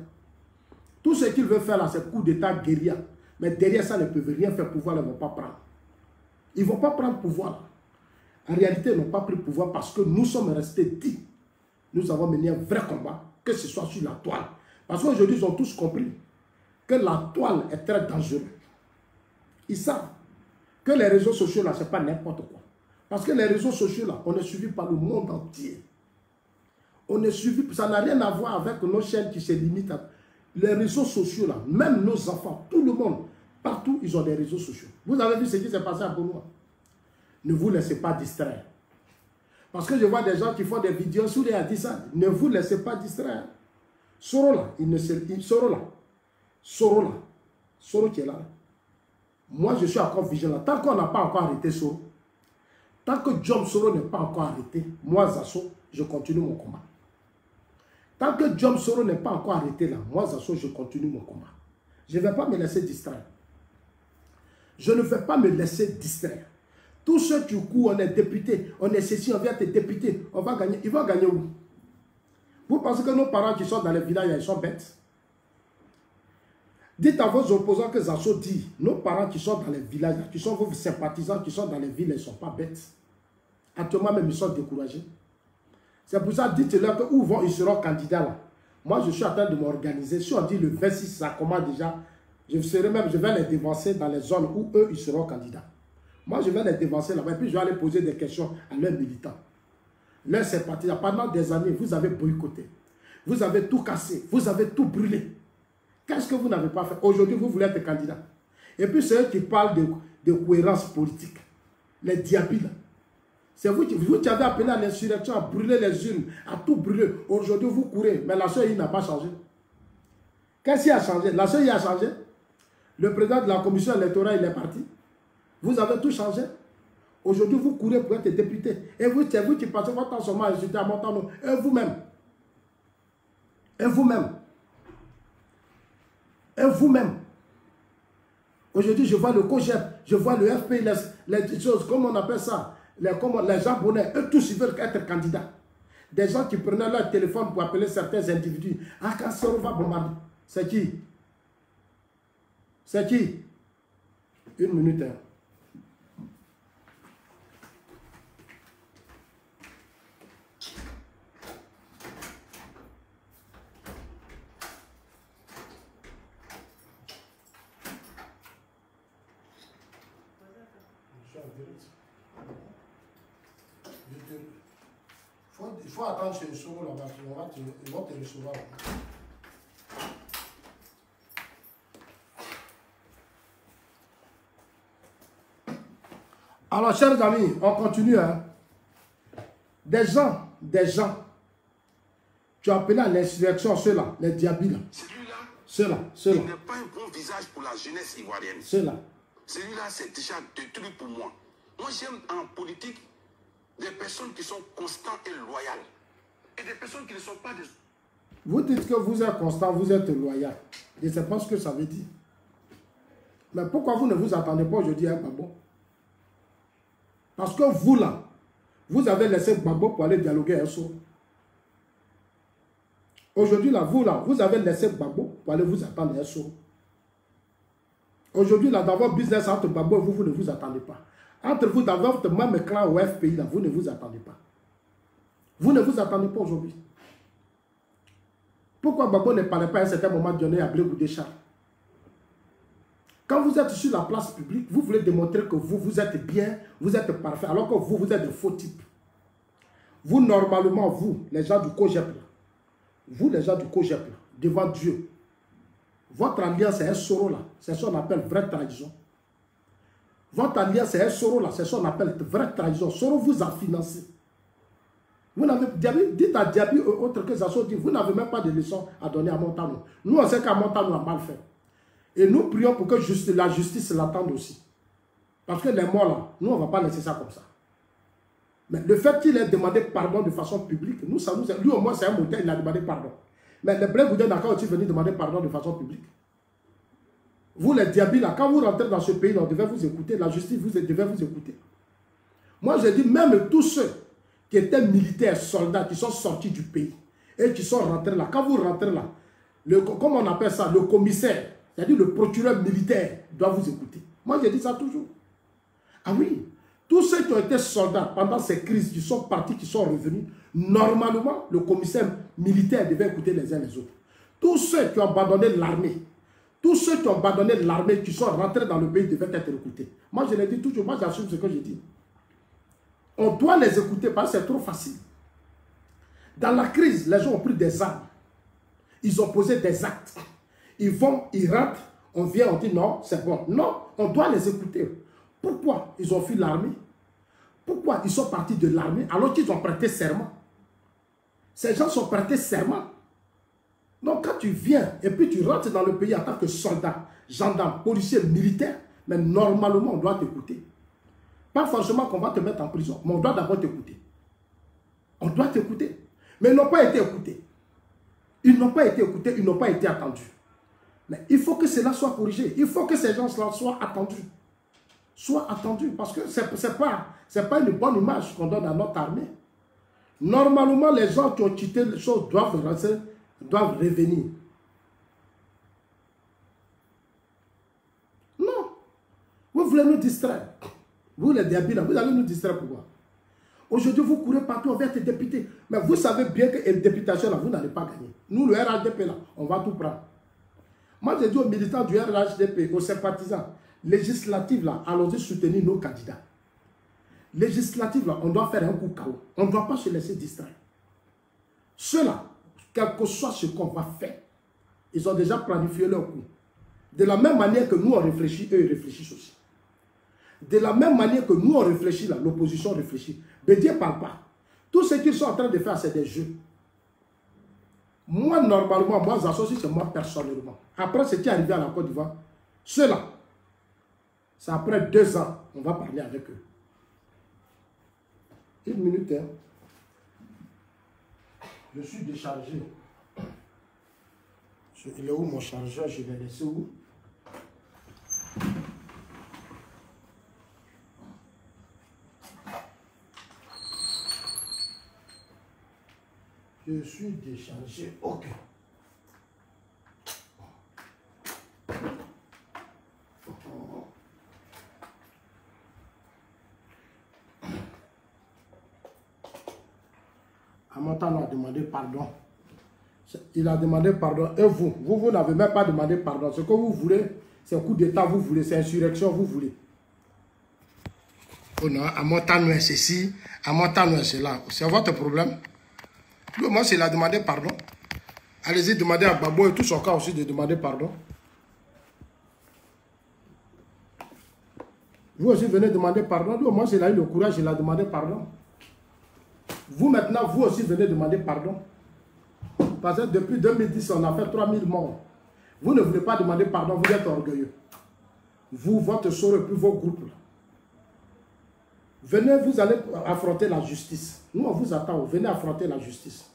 Tout ce qu'il veut faire là, c'est coup d'État guérilla. Mais derrière ça, ils ne peuvent rien faire, pouvoir, ils ne vont pas prendre. Ils ne vont pas prendre pouvoir. En réalité, ils n'ont pas pris pouvoir parce que nous sommes restés dits. Nous avons mené un vrai combat, que ce soit sur la toile. Parce qu'aujourd'hui, ils ont tous compris que la toile est très dangereuse. Ils savent que les réseaux sociaux là, ce n'est pas n'importe quoi. Parce que les réseaux sociaux là, on est suivi par le monde entier. On est suivi, ça n'a rien à voir avec nos chaînes qui se limitent à... Les réseaux sociaux là, même nos enfants, tout le monde, partout, ils ont des réseaux sociaux. Vous avez vu ce qui s'est passé à Bonois. Ne vous laissez pas distraire. Parce que je vois des gens qui font des vidéos sur les Hadissa. Ne vous laissez pas distraire. Soro là, Soro qui est là. Moi, je suis encore vigilant. Tant qu'on n'a pas encore arrêté Soro, tant que John Soro n'est pas encore arrêté, moi, Zasso, je continue mon combat. Tant que John Soro n'est pas encore arrêté là, moi, Zasso, je continue mon combat. Je ne vais pas me laisser distraire. Je ne vais pas me laisser distraire. Tous ceux qui courent, on est député, on est ceci, on vient être député, on va gagner. Ils vont gagner où? Vous pensez que nos parents qui sont dans les villages, ils sont bêtes? Dites à vos opposants que Zasso dit, nos parents qui sont dans les villages, qui sont vos sympathisants, qui sont dans les villes, ils ne sont pas bêtes. Actuellement même, ils sont découragés. C'est pour ça, dites-leur que où vont, ils seront candidats là. Moi, je suis en train de m'organiser. Si on dit le 26, ça commence déjà, je vais les dévancer dans les zones où eux, ils seront candidats. Moi, je vais les dévancer là-bas et puis je vais aller poser des questions à leurs militants. Leurs sympathisants. Pendant des années, vous avez boycotté. Vous avez tout cassé. Vous avez tout brûlé. Qu'est-ce que vous n'avez pas fait? Aujourd'hui, vous voulez être candidat. Et puis, c'est eux qui parlent de cohérence politique. Les diabiles. C'est vous qui avez appelé à l'insurrection, à brûler les urnes, à tout brûler. Aujourd'hui, vous courez. Mais la CEI n'a pas changé. Qu'est-ce qui a changé? La CEI a changé. Le président de la commission électorale, il est parti. Vous avez tout changé. Aujourd'hui, vous courez pour être député. Et vous, c'est vous qui passez votre temps seulement à insulter à Montano. Et vous-même. Et vous-même. Et vous-même. Aujourd'hui, je vois le COGEP, je vois le FP, les choses, comment on appelle ça, les gens bonnets, eux tous ils veulent être candidats. Des gens qui prenaient leur téléphone pour appeler certains individus. Ah, quand Soro va bombarder. C'est qui? C'est qui? Une minute. Hein. Il faut attendre chez le Soro là-bas. Ils vont te recevoir. Alors, chers amis, on continue. Hein. Des gens, tu as appelé à l'insurrection ceux-là, les diabiles. Celui-là, Ceux-là. il n'est pas un bon visage pour la jeunesse ivoirienne. Ceux-là. Celui-là, c'est déjà détruit pour moi. Moi, j'aime en politique des personnes qui sont constantes et loyales. Et des personnes qui ne sont pas des... Vous dites que vous êtes constant, vous êtes loyal. Je ne sais pas ce que ça veut dire. Mais pourquoi vous ne vous attendez pas aujourd'hui à Gbagbo? Parce que vous là, vous avez laissé Gbagbo pour aller dialoguer un soir. Aujourd'hui là, vous avez laissé Gbagbo pour aller vous attendre un soir. Aujourd'hui là, dans votre business entre Gbagbo et vous, vous ne vous attendez pas. Entre vous, dans votre même clan au FPI là, vous ne vous attendez pas. Vous ne vous attendez pas aujourd'hui. Pourquoi Gbagbo ne parlait pas à un certain moment donné à Blé Goudé-Charles? Quand vous êtes sur la place publique, vous voulez démontrer que vous êtes bien, vous êtes parfait, alors que vous êtes de faux types. Vous, normalement, vous, les gens du COGEP, vous, les gens du COGEP, devant Dieu, votre alliance est un Soro là, c'est ce qu'on appelle vraie trahison. Votre alliance est un Soro là, c'est ce qu'on appelle vraie trahison. Soro vous a financé. Vous n'avez, dites à Diaby autre que ça soit dit, vous n'avez même pas de leçon à donner à Montano. Nous, on sait qu'à Montano a mal fait. Et nous prions pour que la justice l'attende aussi. Parce que les morts là, nous, on ne va pas laisser ça comme ça. Mais le fait qu'il ait demandé pardon de façon publique, nous, ça nous... Lui, au moins, c'est un moteur, il a demandé pardon. Mais les Blé Goudé d'accord aussi venir demander pardon de façon publique. Vous, les Diaby là, quand vous rentrez dans ce pays, on devait vous écouter. La justice devait vous écouter. Moi, je dis, même tous ceux qui étaient militaires, soldats, qui sont sortis du pays et qui sont rentrés là. Quand vous rentrez là, comment on appelle ça, le commissaire, c'est-à-dire le procureur militaire doit vous écouter. Moi, je dis ça toujours. Ah oui, tous ceux qui ont été soldats pendant ces crises, qui sont partis, qui sont revenus, normalement, le commissaire militaire devait écouter les uns les autres. Tous ceux qui ont abandonné l'armée, qui sont rentrés dans le pays devaient être écoutés. Moi, je l'ai dit toujours, moi, j'assume ce que je dis. On doit les écouter parce que c'est trop facile. Dans la crise, les gens ont pris des armes. Ils ont posé des actes. Ils vont, ils rentrent, on vient, on dit non, c'est bon. Non, on doit les écouter. Pourquoi ils ont fui l'armée? Pourquoi ils sont partis de l'armée alors qu'ils ont prêté serment? Ces gens sont prêtés serment. Donc quand tu viens et puis tu rentres dans le pays en tant que soldat, gendarme, policier, militaire, mais normalement on doit t'écouter. Pas forcément qu'on va te mettre en prison, mais on doit d'abord t'écouter. On doit t'écouter. Mais ils n'ont pas été écoutés. Ils n'ont pas été écoutés, ils n'ont pas été attendus. Mais il faut que cela soit corrigé. Il faut que ces gens-là soient attendus. Soient attendus. Parce que ce n'est pas une bonne image qu'on donne à notre armée. Normalement, les gens qui ont quitté les choses doivent revenir. Non. Vous voulez nous distraire. Vous, les Diaby, vous allez nous distraire pourquoi? Aujourd'hui, vous courez partout, on va être député. Mais vous savez bien que la députation, là, vous n'allez pas gagner. Nous, le RHDP, là, on va tout prendre. Moi, j'ai dit aux militants du RHDP, aux sympathisants, législative, là, allons-y soutenir nos candidats. Législative, là, on doit faire un coup KO. On ne doit pas se laisser distraire. Ceux-là, quel que soit ce qu'on va faire, ils ont déjà planifié leur coup. De la même manière que nous, on réfléchit, eux, ils réfléchissent aussi. De la même manière que nous, on réfléchit, là, l'opposition réfléchit. Bédier ne parle pas. Tout ce qu'ils sont en train de faire, c'est des jeux. Moi, normalement, moi, j'associe, c'est moi personnellement. Après ce qui est arrivé à la Côte d'Ivoire, ceux-là, c'est après 2 ans, on va parler avec eux. Une minute, hein. Je suis déchargé. Il est où mon chargeur? Je l'ai laissé où? Je suis déchargé. Ok. Amotan a demandé pardon. Il a demandé pardon. Et vous n'avez même pas demandé pardon. Ce que vous voulez, c'est un coup d'État, vous voulez, c'est insurrection, vous voulez. Oh non, Amotan est ceci, Amotan est cela. C'est votre problème. Lui, moi, il a demandé pardon. Allez-y, demandez à Babo et tout son cas aussi de demander pardon. Vous aussi venez demander pardon. Lui, moi, il a eu le courage, il a demandé pardon. Vous maintenant, vous aussi venez demander pardon. Parce que depuis 2010, on a fait 3000 morts. Vous ne voulez pas demander pardon, vous êtes orgueilleux. Vous, votre sœur et puis vos groupes. Venez, vous allez affronter la justice. Nous, on vous attend. Venez affronter la justice.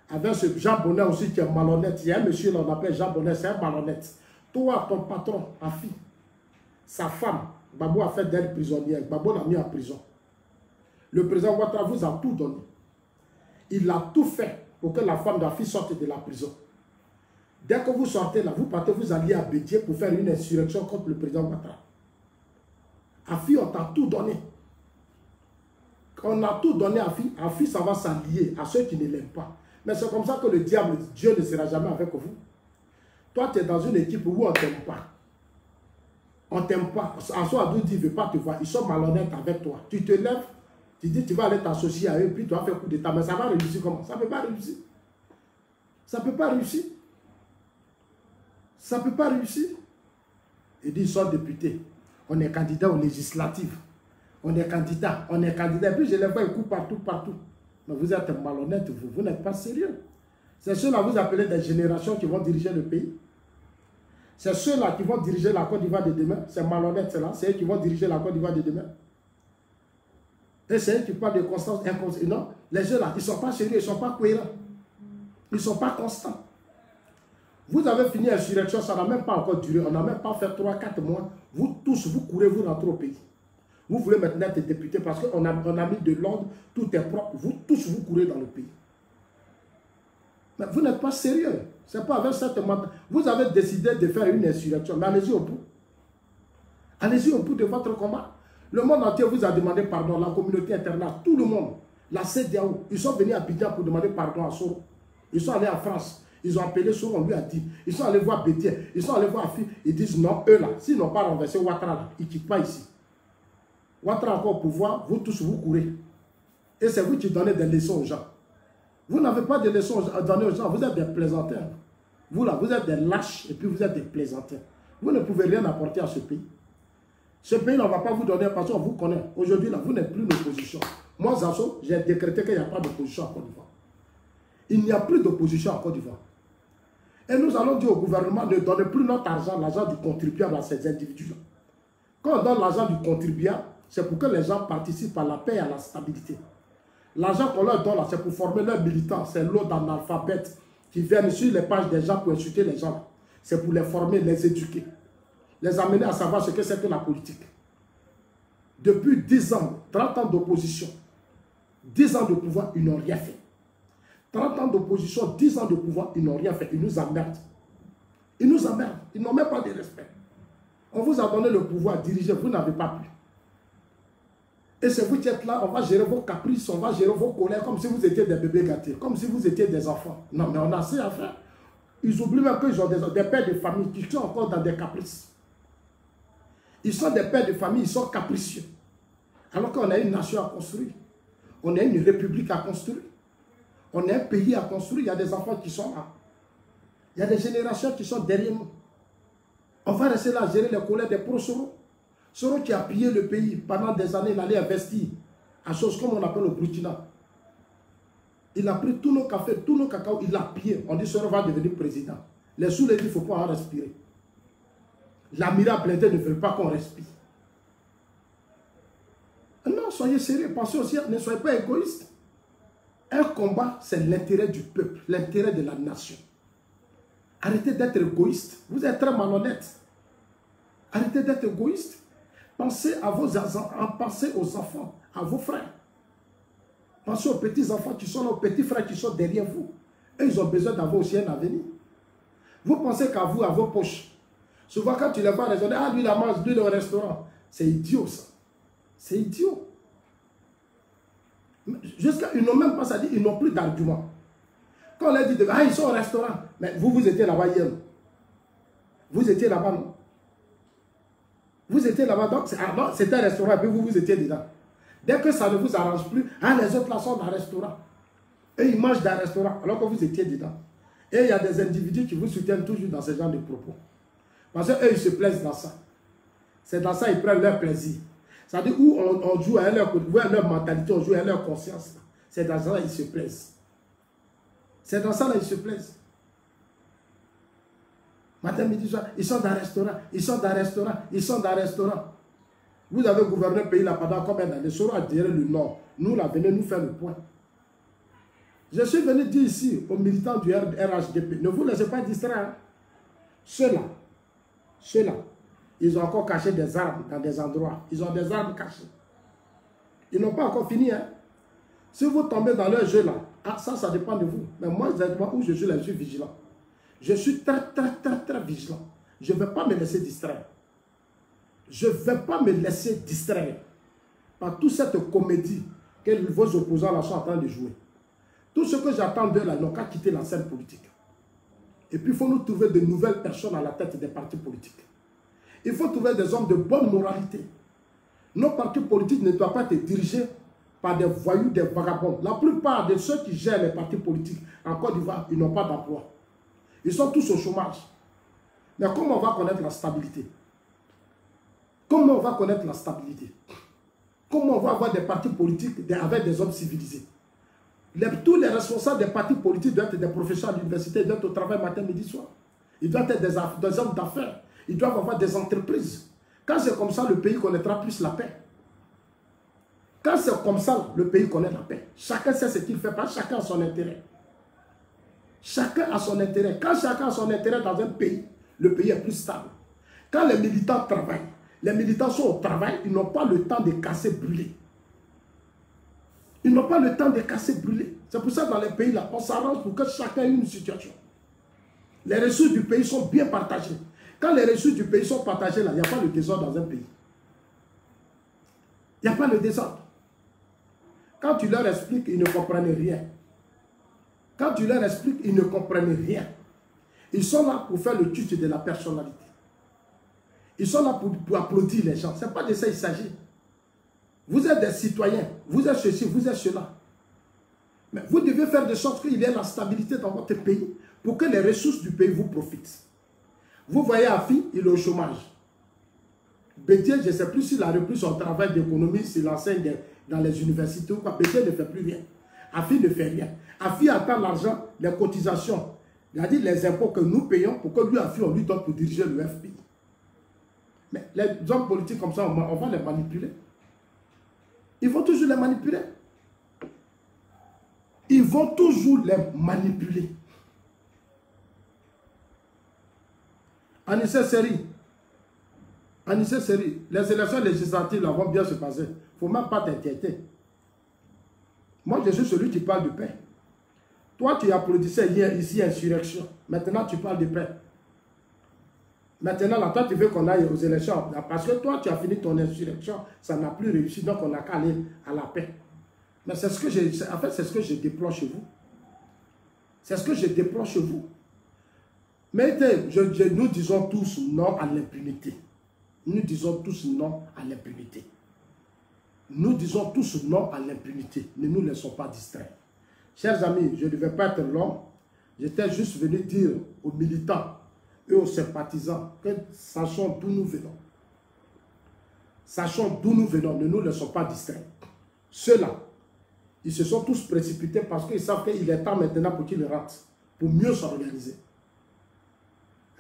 Avec ce Jean Bonnet aussi qui est malhonnête. Il y a un monsieur, là, on appelle Jean Bonnet, c'est un malhonnête. Toi, ton patron, Afi, sa femme, Babo a fait d'elle prisonnière. Babo l'a mis en prison. Le président Ouattara vous a tout donné. Il a tout fait pour que la femme d'Afi sorte de la prison. Dès que vous sortez là, vous partez, vous alliez à Bédié pour faire une insurrection contre le président Ouattara. Afi, on t'a tout donné. On a tout donné à Afi. Afi, ça va s'allier à ceux qui ne l'aiment pas. Mais c'est comme ça que le diable, Dieu ne sera jamais avec vous. Toi, tu es dans une équipe où on ne t'aime pas. On ne t'aime pas. Anso Adou dit, il ne veut pas te voir. Ils sont malhonnêtes avec toi. Tu te lèves, tu dis, tu vas aller t'associer à eux, puis tu vas faire coup d'état. Mais ça va réussir comment? Ça ne peut pas réussir. Ça ne peut pas réussir. Ça ne peut pas réussir. Il dit, ils sont députés. On est candidat aux législatives. On est candidat. Et puis je les vois, ils courent partout. Mais vous êtes malhonnêtes, vous n'êtes pas sérieux. C'est ceux-là que vous appelez des générations qui vont diriger le pays. C'est ceux-là qui vont diriger la Côte d'Ivoire de demain. C'est malhonnête, c'est là. C'est eux qui vont diriger la Côte d'Ivoire de demain. Et c'est eux qui parlent de constance inconsciente. Non, les gens-là, ils ne sont pas sérieux, ils ne sont pas cohérents. Ils ne sont pas constants. Vous avez fini l'insurrection, ça n'a même pas encore duré. On n'a même pas fait 3-4 mois. Vous tous, vous courez, vous rentrez au pays. Vous voulez maintenant être député parce qu'on a mis de l'ordre, tout est propre. Vous tous, vous courez dans le pays. Mais vous n'êtes pas sérieux. C'est pas avec cette mentalité. Vous avez décidé de faire une insurrection, mais allez-y au bout. Allez-y au bout de votre combat. Le monde entier vous a demandé pardon, la communauté internationale, tout le monde, la CEDEAO, ils sont venus à Abidjan pour demander pardon à Soro. Ils sont allés en France, ils ont appelé Soro, on lui a dit. Ils sont allés voir Bétier, ils sont allés voir Afi, ils disent non, eux là, s'ils n'ont pas renversé Ouattara, ils ne quittent pas ici. Ouattara encore au pouvoir, vous tous vous courez. Et c'est vous qui donnez des leçons aux gens. Vous n'avez pas de leçons à donner aux gens, vous êtes des plaisantins. Vous là, vous êtes des lâches et puis vous êtes des plaisantins. Vous ne pouvez rien apporter à ce pays. Ce pays, on ne va pas vous donner parce qu'on vous connaît. Aujourd'hui, là, vous n'êtes plus d'opposition. Moi, Zasso, j'ai décrété qu'il n'y a pas d'opposition en Côte d'Ivoire. Il n'y a plus d'opposition en Côte d'Ivoire. Et nous allons dire au gouvernement ne donnez plus notre argent, l'argent du contribuable à ces individus-là. Quand on donne l'argent du contribuable, c'est pour que les gens participent à la paix et à la stabilité. L'argent qu'on leur donne là, c'est pour former leurs militants. C'est l'eau d'analphabètes qui viennent sur les pages des gens pour insulter les gens. C'est pour les former, les éduquer. Les amener à savoir ce que c'est que la politique. Depuis 10 ans, 30 ans d'opposition, 10 ans de pouvoir, ils n'ont rien fait. 30 ans d'opposition, 10 ans de pouvoir, ils n'ont rien fait. Ils nous emmerdent. Ils nous emmerdent. Ils n'ont même pas de respect. On vous a donné le pouvoir à diriger, vous n'avez pas pu. Et c'est vous qui êtes là, on va gérer vos caprices, on va gérer vos colères comme si vous étiez des bébés gâtés, comme si vous étiez des enfants. Non, mais on a assez à faire. Ils oublient même qu'ils ont des pères de famille qui sont encore dans des caprices. Ils sont des pères de famille, ils sont capricieux. Alors qu'on a une nation à construire. On a une république à construire. On a un pays à construire. Il y a des enfants qui sont là. Il y a des générations qui sont derrière nous. On va rester là à gérer les colères des pro-Soro. Soro qui a pillé le pays pendant des années, il allait investir à choses comme on appelle au Burkina. Il a pris tous nos cafés, tous nos cacao, il l'a pillé. On dit Soro va devenir président. Les sous les dit, il ne faut pas en respirer. L'amiral blindé ne veut pas qu'on respire. Non, soyez sérieux, pensez aussi, ne soyez pas égoïstes. Un combat, c'est l'intérêt du peuple, l'intérêt de la nation. Arrêtez d'être égoïste. Vous êtes très malhonnête. Arrêtez d'être égoïste. Pensez à vos enfants, pensez aux enfants, à vos frères. Pensez aux petits enfants qui sont là, aux petits frères qui sont derrière vous. Et ils ont besoin d'avoir aussi un avenir. Vous pensez qu'à vous, à vos poches. Souvent, quand tu les vois raisonner, ah, lui, il mange, lui, il est au restaurant. C'est idiot, ça. C'est idiot. Jusqu'à, ils n'ont même pas ça dit, ils n'ont plus d'argument. Quand on leur dit, ah, ils sont au restaurant. Mais vous, vous étiez là-bas hier. Vous étiez là-bas, non? Vous étiez là-bas, donc c'était un restaurant, et puis vous étiez dedans. Dès que ça ne vous arrange plus, ah, les autres là sont dans un restaurant. Et ils mangent dans un restaurant, alors que vous étiez dedans. Et il y a des individus qui vous soutiennent toujours dans ce genre de propos. Parce qu'eux, ils se plaisent dans ça. C'est dans ça qu'ils prennent leur plaisir. C'est-à-dire où on joue à leur mentalité, on joue à leur conscience. C'est dans ça qu'ils se plaisent. C'est dans ça qu'ils se plaisent. Matin, midi, soir, ils sont dans un restaurant, ils sont dans un restaurant, ils sont dans un restaurant. Vous avez gouverné le pays là pendant combien d'années? Soro a dirait le Nord. Nous, là, venez nous faire le point. Je suis venu dire ici aux militants du RHDP, ne vous laissez pas distraire. Hein. Ceux-là, ils ont encore caché des armes dans des endroits. Ils ont des armes cachées. Ils n'ont pas encore fini. Hein. Si vous tombez dans leur jeu là, ah, ça dépend de vous. Mais moi, exactement où je suis là, je suis vigilant. Je suis très vigilant. Je ne vais pas me laisser distraire. Je ne vais pas me laisser distraire par toute cette comédie que vos opposants là sont en train de jouer. Tout ce que j'attends d'eux là, ils n'ont qu'à quitter la scène politique. Et puis il faut nous trouver de nouvelles personnes à la tête des partis politiques. Il faut trouver des hommes de bonne moralité. Nos partis politiques ne doivent pas être dirigés par des voyous, des vagabonds. La plupart de ceux qui gèrent les partis politiques en Côte d'Ivoire, ils n'ont pas d'emploi. Ils sont tous au chômage. Mais comment on va connaître la stabilité? Comment on va connaître la stabilité? Comment on va avoir des partis politiques avec des hommes civilisés? Tous les responsables des partis politiques doivent être des professeurs à l'université, ils doivent être au travail matin, midi, soir. Ils doivent être des hommes d'affaires. Ils doivent avoir des entreprises. Quand c'est comme ça, le pays connaîtra plus la paix. Quand c'est comme ça, le pays connaît la paix. Chacun sait ce qu'il fait, pas chacun a son intérêt. Chacun a son intérêt. Quand chacun a son intérêt dans un pays, le pays est plus stable. Quand les militants travaillent, les militants sont au travail, ils n'ont pas le temps de casser, brûler. Ils n'ont pas le temps de casser, brûler. C'est pour ça que dans les pays là, on s'arrange pour que chacun ait une situation. Les ressources du pays sont bien partagées. Quand les ressources du pays sont partagées là, il n'y a pas de désordre dans un pays. Il n'y a pas de désordre. Quand tu leur expliques, ils ne comprennent rien. Quand tu leur expliques, ils ne comprennent rien. Ils sont là pour faire le culte de la personnalité. Ils sont là pour applaudir les gens. Ce n'est pas de ça qu'il s'agit. Vous êtes des citoyens. Vous êtes ceci, vous êtes cela. Mais vous devez faire de sorte qu'il y ait la stabilité dans votre pays pour que les ressources du pays vous profitent. Vous voyez Afi, il est au chômage. Bétier, je ne sais plus s'il a repris son travail d'économie, s'il enseigne dans les universités ou quoi. Bétier ne fait plus rien. Afi ne fait rien. Afi attend l'argent, les cotisations, c'est-à-dire les impôts que nous payons pour que lui, Afi, on lui donne pour diriger le FPI. Mais les hommes politiques comme ça, on va les manipuler. Ils vont toujours les manipuler. Ils vont toujours les manipuler. Anissé Seri, les élections législatives là, vont bien se passer. Il ne faut même pas t'inquiéter. Moi, je suis celui qui parle de paix. Toi, tu applaudissais hier ici insurrection. Maintenant, tu parles de paix. Maintenant, là, toi, tu veux qu'on aille aux élections. Parce que toi, tu as fini ton insurrection. Ça n'a plus réussi. Donc, on n'a qu'à aller à la paix. Mais c'est ce que en fait, c'est ce que je déplore chez vous. C'est ce que je déplore chez vous. Mais nous disons tous non à l'impunité. Nous disons tous non à l'impunité. Nous disons tous non à l'impunité. Ne nous laissons pas distraire. Chers amis, je ne vais pas être long. J'étais juste venu dire aux militants et aux sympathisants que sachons d'où nous venons. Sachons d'où nous venons. Ne nous laissons pas distraire. Ceux-là, ils se sont tous précipités parce qu'ils savent qu'il est temps maintenant pour qu'ils rentrent, pour mieux s'organiser.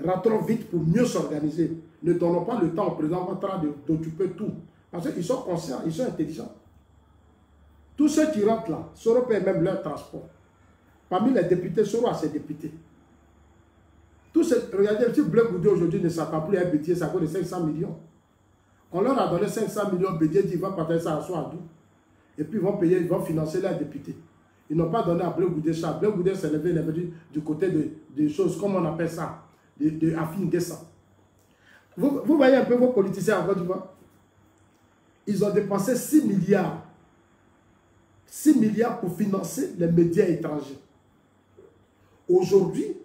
Rentrons vite pour mieux s'organiser. Ne donnons pas le temps au président Ouattara d'occuper tout. Parce qu'ils sont conscients, ils sont intelligents. Tous ceux qui rentrent là, Soro paye même leur transport. Parmi les députés, Soro a ses députés. Regardez, le petit Bleu Goudé aujourd'hui ne s'attend plus à un Bétier, ça coûte 500 millions. On leur a donné 500 millions, Bétier dit il va partager ça à soi à doux. Et puis ils vont payer, ils vont financer leurs députés. Ils n'ont pas donné à Bleu Goudé ça. Bleu Goudé s'est levé, il est venu du côté des choses, comme on appelle ça, de Afin Guessa. Vous voyez un peu vos politiciens en Côte d'Ivoire. Ils ont dépensé 6 milliards. 6 milliards pour financer les médias étrangers. Aujourd'hui,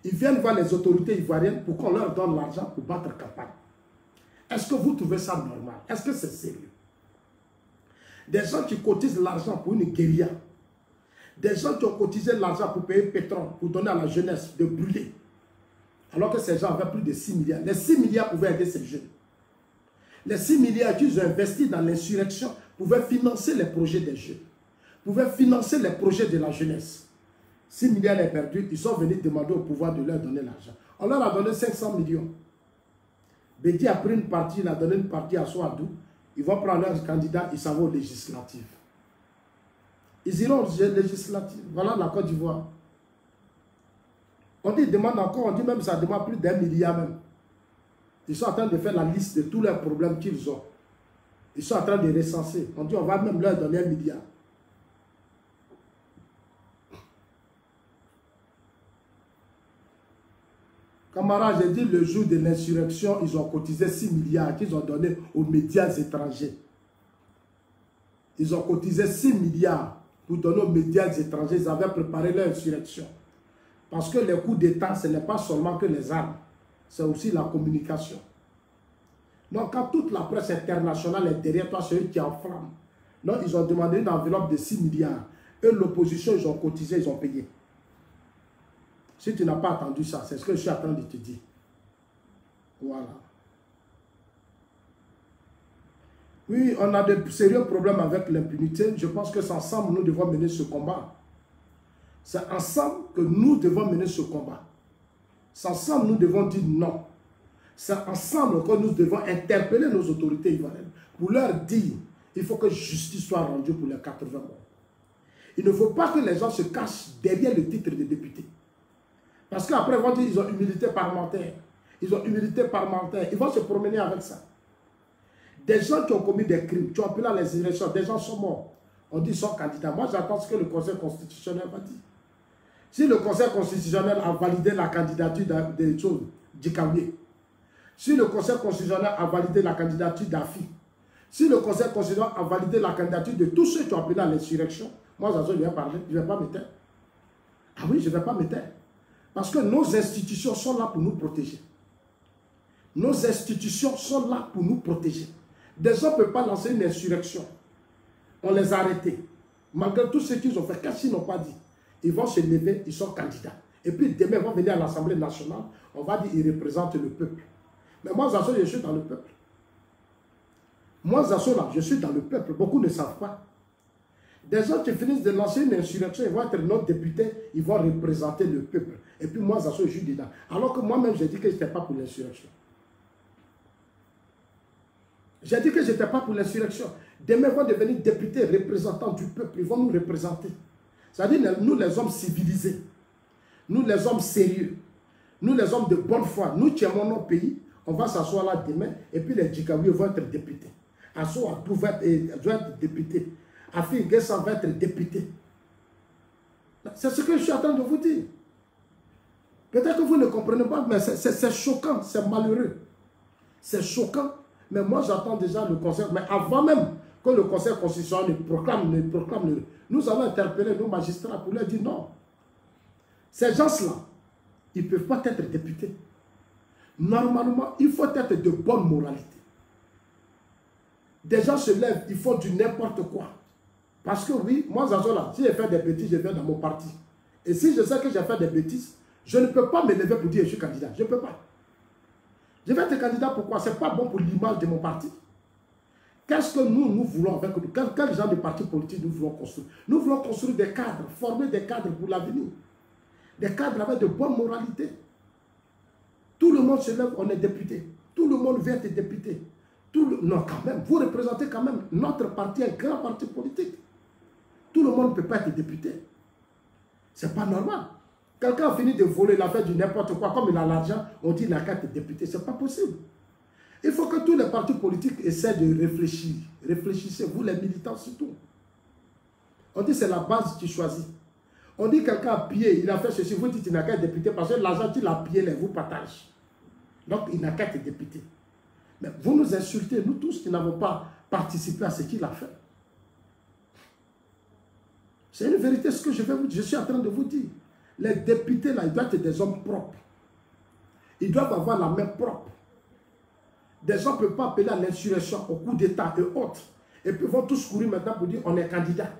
ils viennent voir les autorités ivoiriennes pour qu'on leur donne l'argent pour battre campagne. Est-ce que vous trouvez ça normal? Est-ce que c'est sérieux? Des gens qui cotisent l'argent pour une guérilla. Des gens qui ont cotisé l'argent pour payer pétrole, pour donner à la jeunesse de brûler. Alors que ces gens avaient plus de 6 milliards. Les 6 milliards pouvaient aider ces jeunes. Les 6 milliards qu'ils ont investis dans l'insurrection pouvaient financer les projets des jeunes. Pouvaient financer les projets de la jeunesse. 6 milliards est perdu, ils sont venus demander au pouvoir de leur donner l'argent. On leur a donné 500 millions. Bédi a pris une partie, il a donné une partie à Souadou. Ils vont prendre leurs candidats, ils s'en vont aux législatives. Ils iront aux législatives. Voilà la Côte d'Ivoire. On dit, demande encore, on dit même ça demande plus d'1 milliard même. Ils sont en train de faire la liste de tous leurs problèmes qu'ils ont. Ils sont en train de recenser. On dit, on va même leur donner 1 milliard. Camarades, j'ai dit le jour de l'insurrection, ils ont cotisé 6 milliards qu'ils ont donné aux médias étrangers. Ils ont cotisé 6 milliards pour donner aux médias étrangers. Ils avaient préparé leur insurrection. Parce que les coups d'État, ce n'est pas seulement que les armes, c'est aussi la communication. Donc, quand toute la presse internationale est derrière toi, c'est eux qui enflamment. Donc, ils ont demandé une enveloppe de 6 milliards. Eux, l'opposition, ils ont cotisé, ils ont payé. Si tu n'as pas entendu ça, c'est ce que je suis en train de te dire. Voilà. Oui, on a de sérieux problèmes avec l'impunité. Je pense que c'est ensemble nous devons mener ce combat. C'est ensemble que nous devons mener ce combat. C'est ensemble nous devons dire non. C'est ensemble que nous devons interpeller nos autorités ivoiriennes pour leur dire il faut que justice soit rendue pour les 80 morts. Il ne faut pas que les gens se cachent derrière le titre de député. Parce qu'après, ils vont dire qu'ils ont humilité parlementaire. Ils ont humilité parlementaire. Ils vont se promener avec ça. Des gens qui ont commis des crimes, qui ont appelé à les élections, des gens sont morts. On dit qu'ils sont candidats. Moi, j'attends ce que le Conseil constitutionnel va dire. Si le Conseil constitutionnel a validé la candidature de Djikaoué, si le Conseil constitutionnel a validé la candidature d'Afi, si le Conseil constitutionnel a validé la candidature de tous ceux qui ont appelé à l'insurrection, moi, je vais parler, je ne vais pas me taire. Ah oui, je ne vais pas me taire. Parce que nos institutions sont là pour nous protéger. Nos institutions sont là pour nous protéger. Des gens ne peuvent pas lancer une insurrection. On les a arrêtés. Malgré tout ce qu'ils ont fait, qu'est-ce qu'ils n'ont pas dit? Ils vont se lever, ils sont candidats. Et puis demain, ils vont venir à l'Assemblée nationale. On va dire qu'ils représentent le peuple. Mais moi, Zasso, je suis dans le peuple. Moi, Zasso, là, je suis dans le peuple. Beaucoup ne savent pas. Des gens qui finissent de lancer une insurrection, ils vont être notre député, ils vont représenter le peuple. Et puis moi, Zasso, je suis dedans. Alors que moi-même, j'ai dit que je n'étais pas pour l'insurrection. J'ai dit que je n'étais pas pour l'insurrection. Demain, ils vont devenir députés, représentants du peuple. Ils vont nous représenter. C'est-à-dire, nous, les hommes civilisés, nous, les hommes sérieux, nous, les hommes de bonne foi, nous qui aimons notre pays, on va s'asseoir là demain, et puis les Djikaouis vont être députés. Asso Adou doit être député. Afin Guessa va être député. C'est ce que je suis en train de vous dire. Peut-être que vous ne comprenez pas, mais c'est choquant, c'est malheureux. C'est choquant. Mais moi, j'attends déjà le Conseil. Mais avant même que le Conseil constitutionnel proclame, nous allons interpeller nos magistrats pour leur dire non. Ces gens-là, ils ne peuvent pas être députés. Normalement, il faut être de bonne moralité. Des gens se lèvent, ils font du n'importe quoi. Parce que oui, moi, Zazola, si j'ai fait des bêtises, je viens dans mon parti. Et si je sais que j'ai fait des bêtises, je ne peux pas me lever pour dire je suis candidat. Je ne peux pas. Je vais être candidat pourquoi? Ce n'est pas bon pour l'image de mon parti. Qu'est-ce que nous voulons avec nous? Quel genre de parti politique nous voulons construire? Nous voulons construire des cadres, former des cadres pour l'avenir. Des cadres avec de bonnes moralités. Tout le monde se lève, on est député. Tout le monde vient être député. Non, quand même, vous représentez quand même notre parti, un grand parti politique. Tout le monde ne peut pas être député. Ce n'est pas normal. Quelqu'un a fini de voler, il a fait du n'importe quoi, comme il a l'argent, on dit qu'il n'a qu'à être député. Ce n'est pas possible. Il faut que tous les partis politiques essaient de réfléchir. Réfléchissez, vous les militants surtout. On dit c'est la base que tu choisis. On dit quelqu'un a pillé, il a fait ceci, vous dites qu'il n'a qu'à être député parce que l'argent qu'il a pillé, vous partage. Donc il n'a qu'à être député. Mais vous nous insultez, nous tous qui n'avons pas participé à ce qu'il a fait. C'est une vérité ce que je vais vous dire. Je suis en train de vous dire. Les députés là, ils doivent être des hommes propres. Ils doivent avoir la main propre. Des gens ne peuvent pas appeler à l'insurrection, au coup d'État et autres. Et puis vont tous courir maintenant pour dire on est candidat.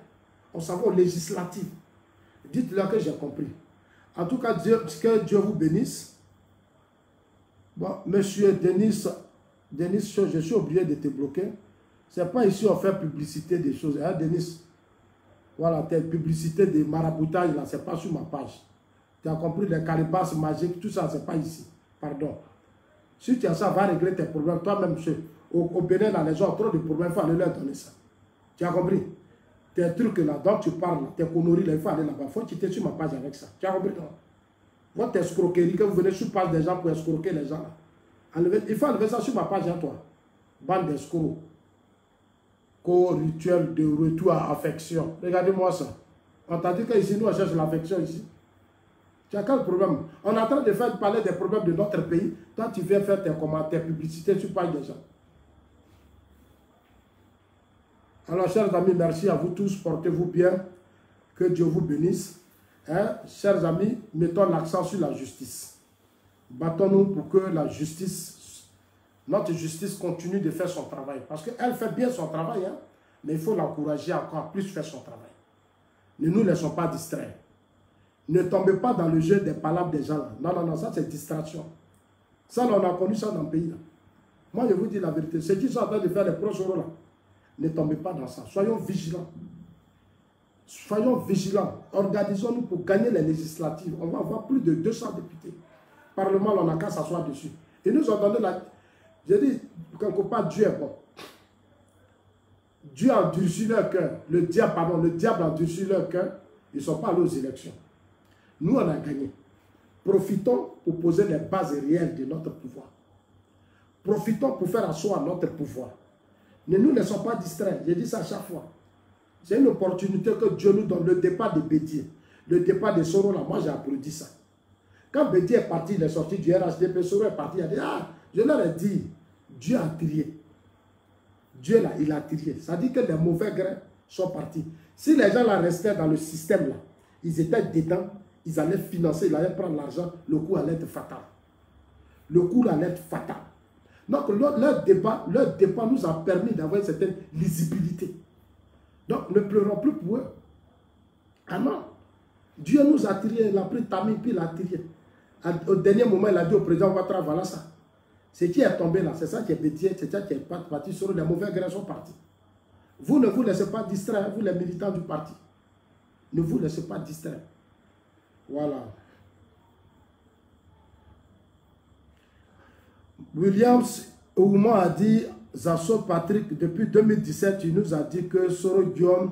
On s'en va aux législatives. Dites-leur que j'ai compris. En tout cas, que Dieu vous bénisse. Bon, monsieur Denis, je suis obligé de te bloquer. Ce n'est pas ici on fait publicité des choses. Hein, Denis? Voilà, tes publicités de maraboutage, là, ce n'est pas sur ma page. Tu as compris, les caribasses magiques, tout ça, ce n'est pas ici. Pardon. Si tu as ça, va régler tes problèmes. Toi-même, au Bénin, là, les gens ont trop de problèmes, il faut aller leur donner ça. Tu as compris? Tes trucs là, dont tu parles, tes conneries, là, il faut aller là-bas. Il faut quitter sur ma page avec ça. Tu as compris? Non? Votre escroquerie, que vous venez sur la page des gens pour escroquer les gens, là. Il faut enlever ça sur ma page à toi. Bande d'escrocs. Co-rituel de retour à affection. Regardez-moi ça. On t'a dit qu'ici, nous, on cherche l'affection ici. Tu as quel problème? On est en train de faire parler des problèmes de notre pays. Toi, tu viens faire tes commentaires, publicités sur page des gens. Alors, chers amis, merci à vous tous. Portez-vous bien. Que Dieu vous bénisse. Hein? Chers amis, mettons l'accent sur la justice. Battons-nous pour que la justice, notre justice continue de faire son travail. Parce qu'elle fait bien son travail, hein? Mais il faut l'encourager encore plus faire son travail. Ne nous laissons pas distraire. Ne tombez pas dans le jeu des palabres des gens là. Non, non, non, ça c'est distraction. Ça, là, on a connu ça dans le pays là. Moi, je vous dis la vérité. Ceux qui sont en train de faire les proches là, ne tombez pas dans ça. Soyons vigilants. Soyons vigilants. Organisons-nous pour gagner les législatives. On va avoir plus de 200 députés. Parlement, on n'a qu'à s'asseoir dessus. Et nous ont donné la... J'ai dit, quelque part, Dieu est bon. Dieu a endurci leur cœur. Le diable a endurci leur cœur. Ils ne sont pas allés aux élections. Nous, on a gagné. Profitons pour poser les bases réelles de notre pouvoir. Profitons pour faire asseoir notre pouvoir. Ne nous laissons pas distraire. J'ai dit ça à chaque fois. C'est une opportunité que Dieu nous donne. Le départ de Bédier, le départ de Soro, là, moi j'ai applaudi ça. Quand Bédier est parti, il est sorti du RHDP, Soro est parti, il a dit, ah, je leur ai dit, Dieu a trié. Dieu là, il a trié. Ça dit que les mauvais grains sont partis. Si les gens là restaient dans le système là, ils étaient dedans, ils allaient financer, ils allaient prendre l'argent, le coup allait être fatal. Le coup allait être fatal. Donc leur débat nous a permis d'avoir une certaine lisibilité. Donc ne pleurons plus pour eux. Ah non. Dieu nous a tiré, il a pris Tamil, puis il a tiré. Au dernier moment, il a dit au président Ouattara, voilà ça. Ce qui est tombé là, c'est ça qui est bêtier, c'est ça qui est parti sur les mauvais grains sont partis. Vous ne vous laissez pas distraire, vous les militants du parti. Ne vous laissez pas distraire. Voilà. Williams Ouma a dit, Zasso Patrick, depuis 2017, il nous a dit que Soro Guillaume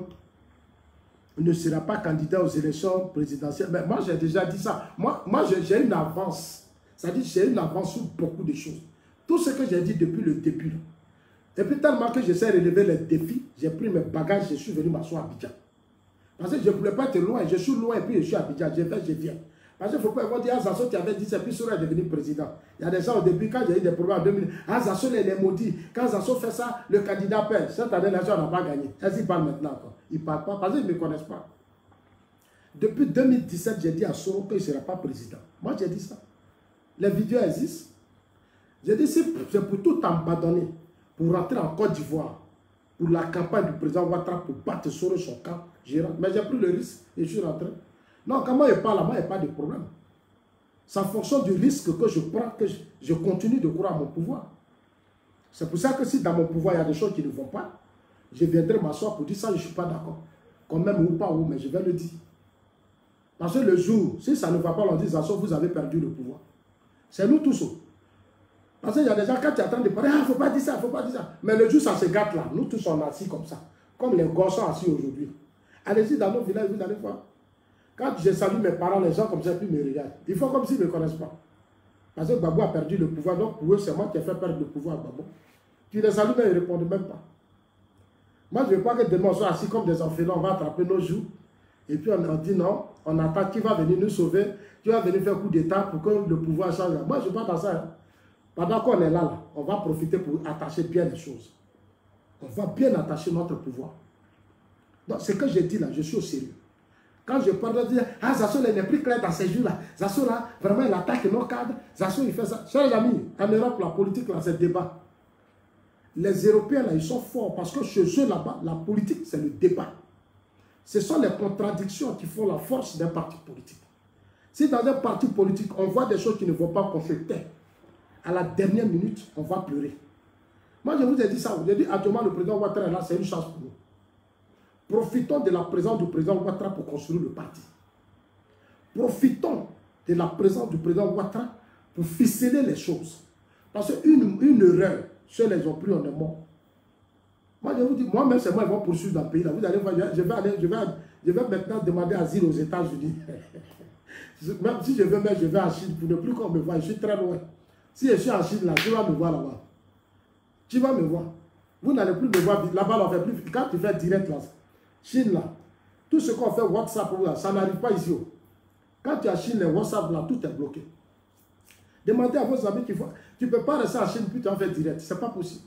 ne sera pas candidat aux élections présidentielles. Mais moi, j'ai déjà dit ça. Moi j'ai une avance. C'est-à-dire j'ai une avance sur beaucoup de choses. Tout ce que j'ai dit depuis le début. Et puis tellement que j'essaie de relever les défis, j'ai pris mes bagages, je suis venu m'asseoir à Abidjan. Parce que je ne voulais pas être loin. Je suis loin et puis je suis à Abidjan. Je vais, je viens. Parce qu'il ne faut pas dire, ah, Zasso, tu avais dit, c'est puis Soro est devenu président. Il y a des gens au début, quand j'ai eu des problèmes en 2000, ah, Zasso, il est maudit. Quand Zasso fait ça, le candidat perd. Cette année, les gens n'ont pas gagné. Est-ce qu'ils parlent maintenant encore? Ils ne parlent pas parce qu'ils ne me connaissent pas. Depuis 2017, j'ai dit à Soro qu'il ne sera pas président. Moi, j'ai dit ça. Les vidéos existent. J'ai dit, c'est pour tout abandonner, pour rentrer en Côte d'Ivoire, pour la campagne du président Ouattara, pour battre Soro son camp. Mais j'ai pris le risque et je suis rentré. Non, quand moi je parle, moi il n'y a pas de problème. C'est en fonction du risque que je prends que je continue de croire à mon pouvoir. C'est pour ça que si dans mon pouvoir il y a des choses qui ne vont pas, je viendrai m'asseoir pour dire ça, je ne suis pas d'accord. Quand même ou pas, mais je vais le dire. Parce que le jour, si ça ne va pas, on dit, vous avez perdu le pouvoir. C'est nous tous. Parce qu'il y a des gens, quand tu es en train de parler, il ne faut pas dire ça, il ne faut pas dire ça. Mais le jour, ça se gâte là. Nous tous, on est assis comme ça. Comme les gosses sont assis aujourd'hui. Allez-y dans nos villages, vous allez voir. Quand je salue mes parents, les gens comme ça, puis me regardent. Ils font comme s'ils ne me connaissent pas. Parce que Babou a perdu le pouvoir. Donc pour eux, c'est moi qui ai fait perdre le pouvoir à Babou. Tu les salues, mais ils ne répondent même pas. Moi, je ne veux pas que demain on soit assis comme des orphelins, on va attraper nos joues. Et puis on dit non, on attend qui va venir nous sauver, qui va venir faire coup d'état pour que le pouvoir change. Moi, je ne suis pas dans ça. Hein. Pendant qu'on est là, on va profiter pour attacher bien les choses. On va bien attacher notre pouvoir. Donc, ce que j'ai dit là, je suis au sérieux. Quand je parle de dire, ah, Zasso n'est plus clair dans ces jours-là. Zasso là, vraiment, il attaque nos cadres. Zasso, il fait ça. Chers amis, en Europe, la politique, là, c'est le débat. Les Européens, là, ils sont forts parce que chez eux, là-bas, la politique, c'est le débat. Ce sont les contradictions qui font la force d'un parti politique. Si dans un parti politique, on voit des choses qui ne vont pas qu'on se tait, à la dernière minute, on va pleurer. Moi, je vous ai dit ça. J'ai dit, actuellement, le président Ouattara est là, c'est une chance pour nous. Profitons de la présence du président Ouattara pour construire le parti. Profitons de la présence du président Ouattara pour ficeler les choses. Parce qu'une erreur, ceux les ont pris, on est mort. Moi, je vous dis, moi-même, c'est moi qui vais poursuivre dans le pays. Là. Vous allez voir, je vais maintenant demander asile aux États-Unis. Même si je veux, mais je vais en Chine pour ne plus qu'on me voie. Je suis très loin. Si je suis en Chine, là, tu vas me voir là-bas. Tu vas me voir. Vous n'allez plus me voir là-bas, on fait plus. Quand tu fais direct là, Chine là, tout ce qu'on fait WhatsApp, là, ça n'arrive pas ici. Quand tu es en Chine, les WhatsApp là, tout est bloqué. Demandez à vos amis qu'il faut. Tu ne peux pas rester en Chine puis tu en fais direct. Ce n'est pas possible.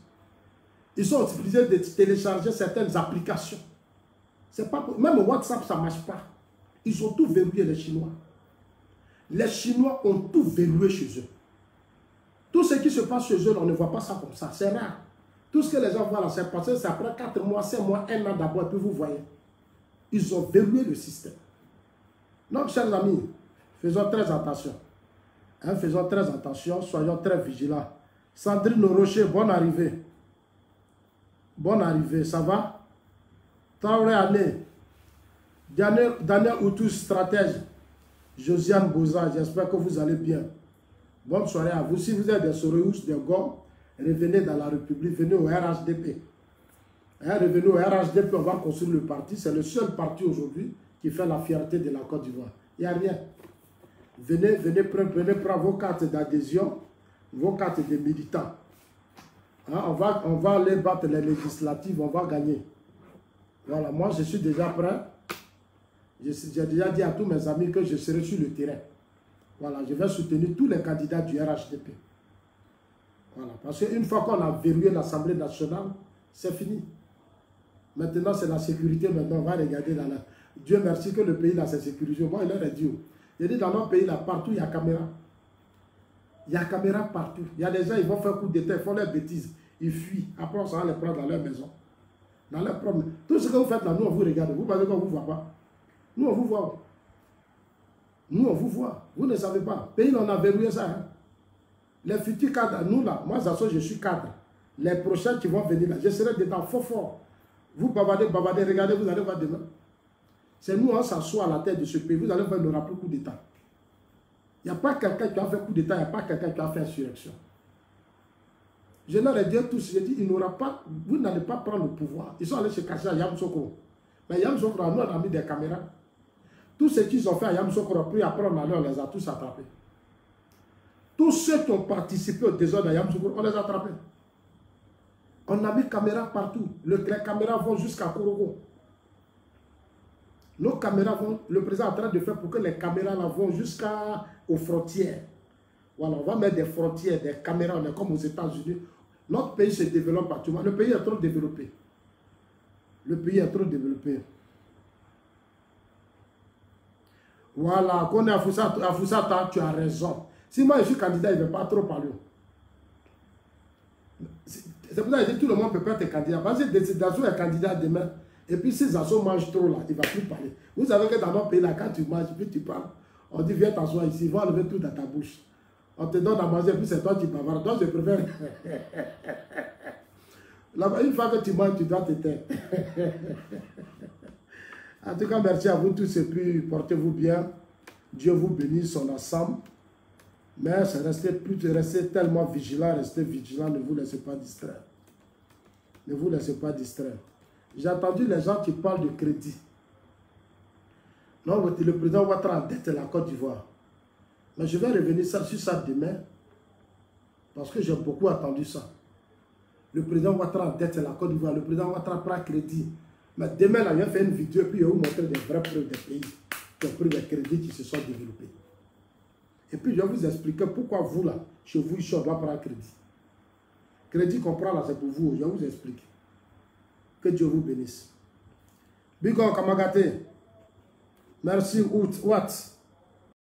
Ils sont obligés de télécharger certaines applications. Pas, même WhatsApp, ça ne marche pas. Ils ont tout verrouillé, les Chinois. Les Chinois ont tout verrouillé chez eux. Tout ce qui se passe chez eux, on ne voit pas ça comme ça. C'est rare. Tout ce que les gens voient là, c'est passé, c'est après 4 mois, 5 mois, 1 an d'abord, et puis vous voyez. Ils ont verrouillé le système. Donc, chers amis, faisons très attention. Hein, faisons très attention, soyons très vigilants. Sandrine Rocher, bonne arrivée. Bonne arrivée, ça va? Traoré Année. Daniel Outou, stratège. Josiane Boza, j'espère que vous allez bien. Bonne soirée à vous. Si vous êtes des Soreus, des Gom, revenez dans la République, venez au RHDP. Hein, revenez au RHDP, on va construire le parti. C'est le seul parti aujourd'hui qui fait la fierté de la Côte d'Ivoire. Il n'y a rien. Venez prendre vos cartes d'adhésion, vos cartes de militants. Hein, on va aller battre les législatives, on va gagner. Voilà, moi je suis déjà prêt. J'ai déjà dit à tous mes amis que je serai sur le terrain. Voilà, je vais soutenir tous les candidats du RHDP. Voilà, parce qu'une fois qu'on a verrouillé l'Assemblée nationale, c'est fini. Maintenant, c'est la sécurité. Maintenant, on va regarder dans la... Dieu merci que le pays là, c'est sécurisé. Moi, il leur a dit. Il dit dans notre pays là, partout, il y a caméra. Il y a caméra partout. Il y a des gens, ils vont faire coup d'état, ils font leurs bêtises. Ils fuient. Après, on s'en va les prendre dans leur maison. Dans leur propre... Tout ce que vous faites là, nous, on vous regarde. Vous pensez qu'on ne vous voit pas. Nous, on vous voit. Nous, on vous voit. Vous ne savez pas. Le pays, on a verrouillé ça. Hein? Les futurs cadres, nous là, moi, je suis cadre. Les prochains qui vont venir là, je serai dedans fort. Vous bavardez, regardez, vous allez voir demain. C'est nous, on s'assoit à la tête de ce pays. Vous allez voir, il n'y aura plus coup d'état. Il n'y a pas quelqu'un qui a fait coup d'état, il n'y a pas quelqu'un qui a fait insurrection. Je leur ai dit tous, j'ai dit, il n'aura pas, vous n'allez pas prendre le pouvoir. Ils sont allés se cacher à Yamoussoukro. Mais Yamoussoukro, nous, on a mis des caméras. Tous ceux qu'ils ont fait à Yamoussoukro, puis après, on les a tous attrapés. Tous ceux qui ont participé au désordre à Yamoussoukro, on les a attrapés. On a mis caméras partout. Les caméras vont jusqu'à Korogo. Nos caméras vont, le président est en train de faire pour que les caméras là vont jusqu'aux frontières. Voilà, on va mettre des frontières, des caméras, on est comme aux États-Unis. Notre pays se développe actuellement. Le pays est trop développé. Le pays est trop développé. Voilà, qu'on est à Foussata, tu as raison. Si moi je suis candidat, il ne veut pas trop parler. C'est pour ça que tout le monde peut pas être candidat. Parce que Zasso est candidat demain. Et puis si Zasso mange trop là, il ne va plus parler. Vous savez que dans notre pays là, quand tu manges, puis tu parles, on dit viens t'asseoir ici, ils vont enlever tout dans ta bouche. On te donne à manger, puis c'est toi qui bavardes. Toi, je préfère. Là-bas, une fois que tu manges, tu dois te taire. En tout cas, merci à vous tous et puis portez-vous bien. Dieu vous bénisse, son ensemble. Mais restez tellement vigilant, restez vigilant, ne vous laissez pas distraire. Ne vous laissez pas distraire. J'ai entendu les gens qui parlent de crédit. Non, le président Ouattara endette la Côte d'Ivoire. Mais je vais revenir sur ça demain, parce que j'ai beaucoup entendu ça. Le président Ouattara en tête, c'est la Côte d'Ivoire. Le président Ouattara prend crédit. Mais demain, là, il va faire une vidéo et puis il va vous montrer des vraies preuves des pays qui ont pris des crédits qui se sont développés. Et puis, je vais vous expliquer pourquoi vous, là, chez vous, ici, on doit prendre crédit. Crédit qu'on prend là, c'est pour vous. Je vais vous expliquer. Que Dieu vous bénisse. Bigo Kamagate. Merci, Watt.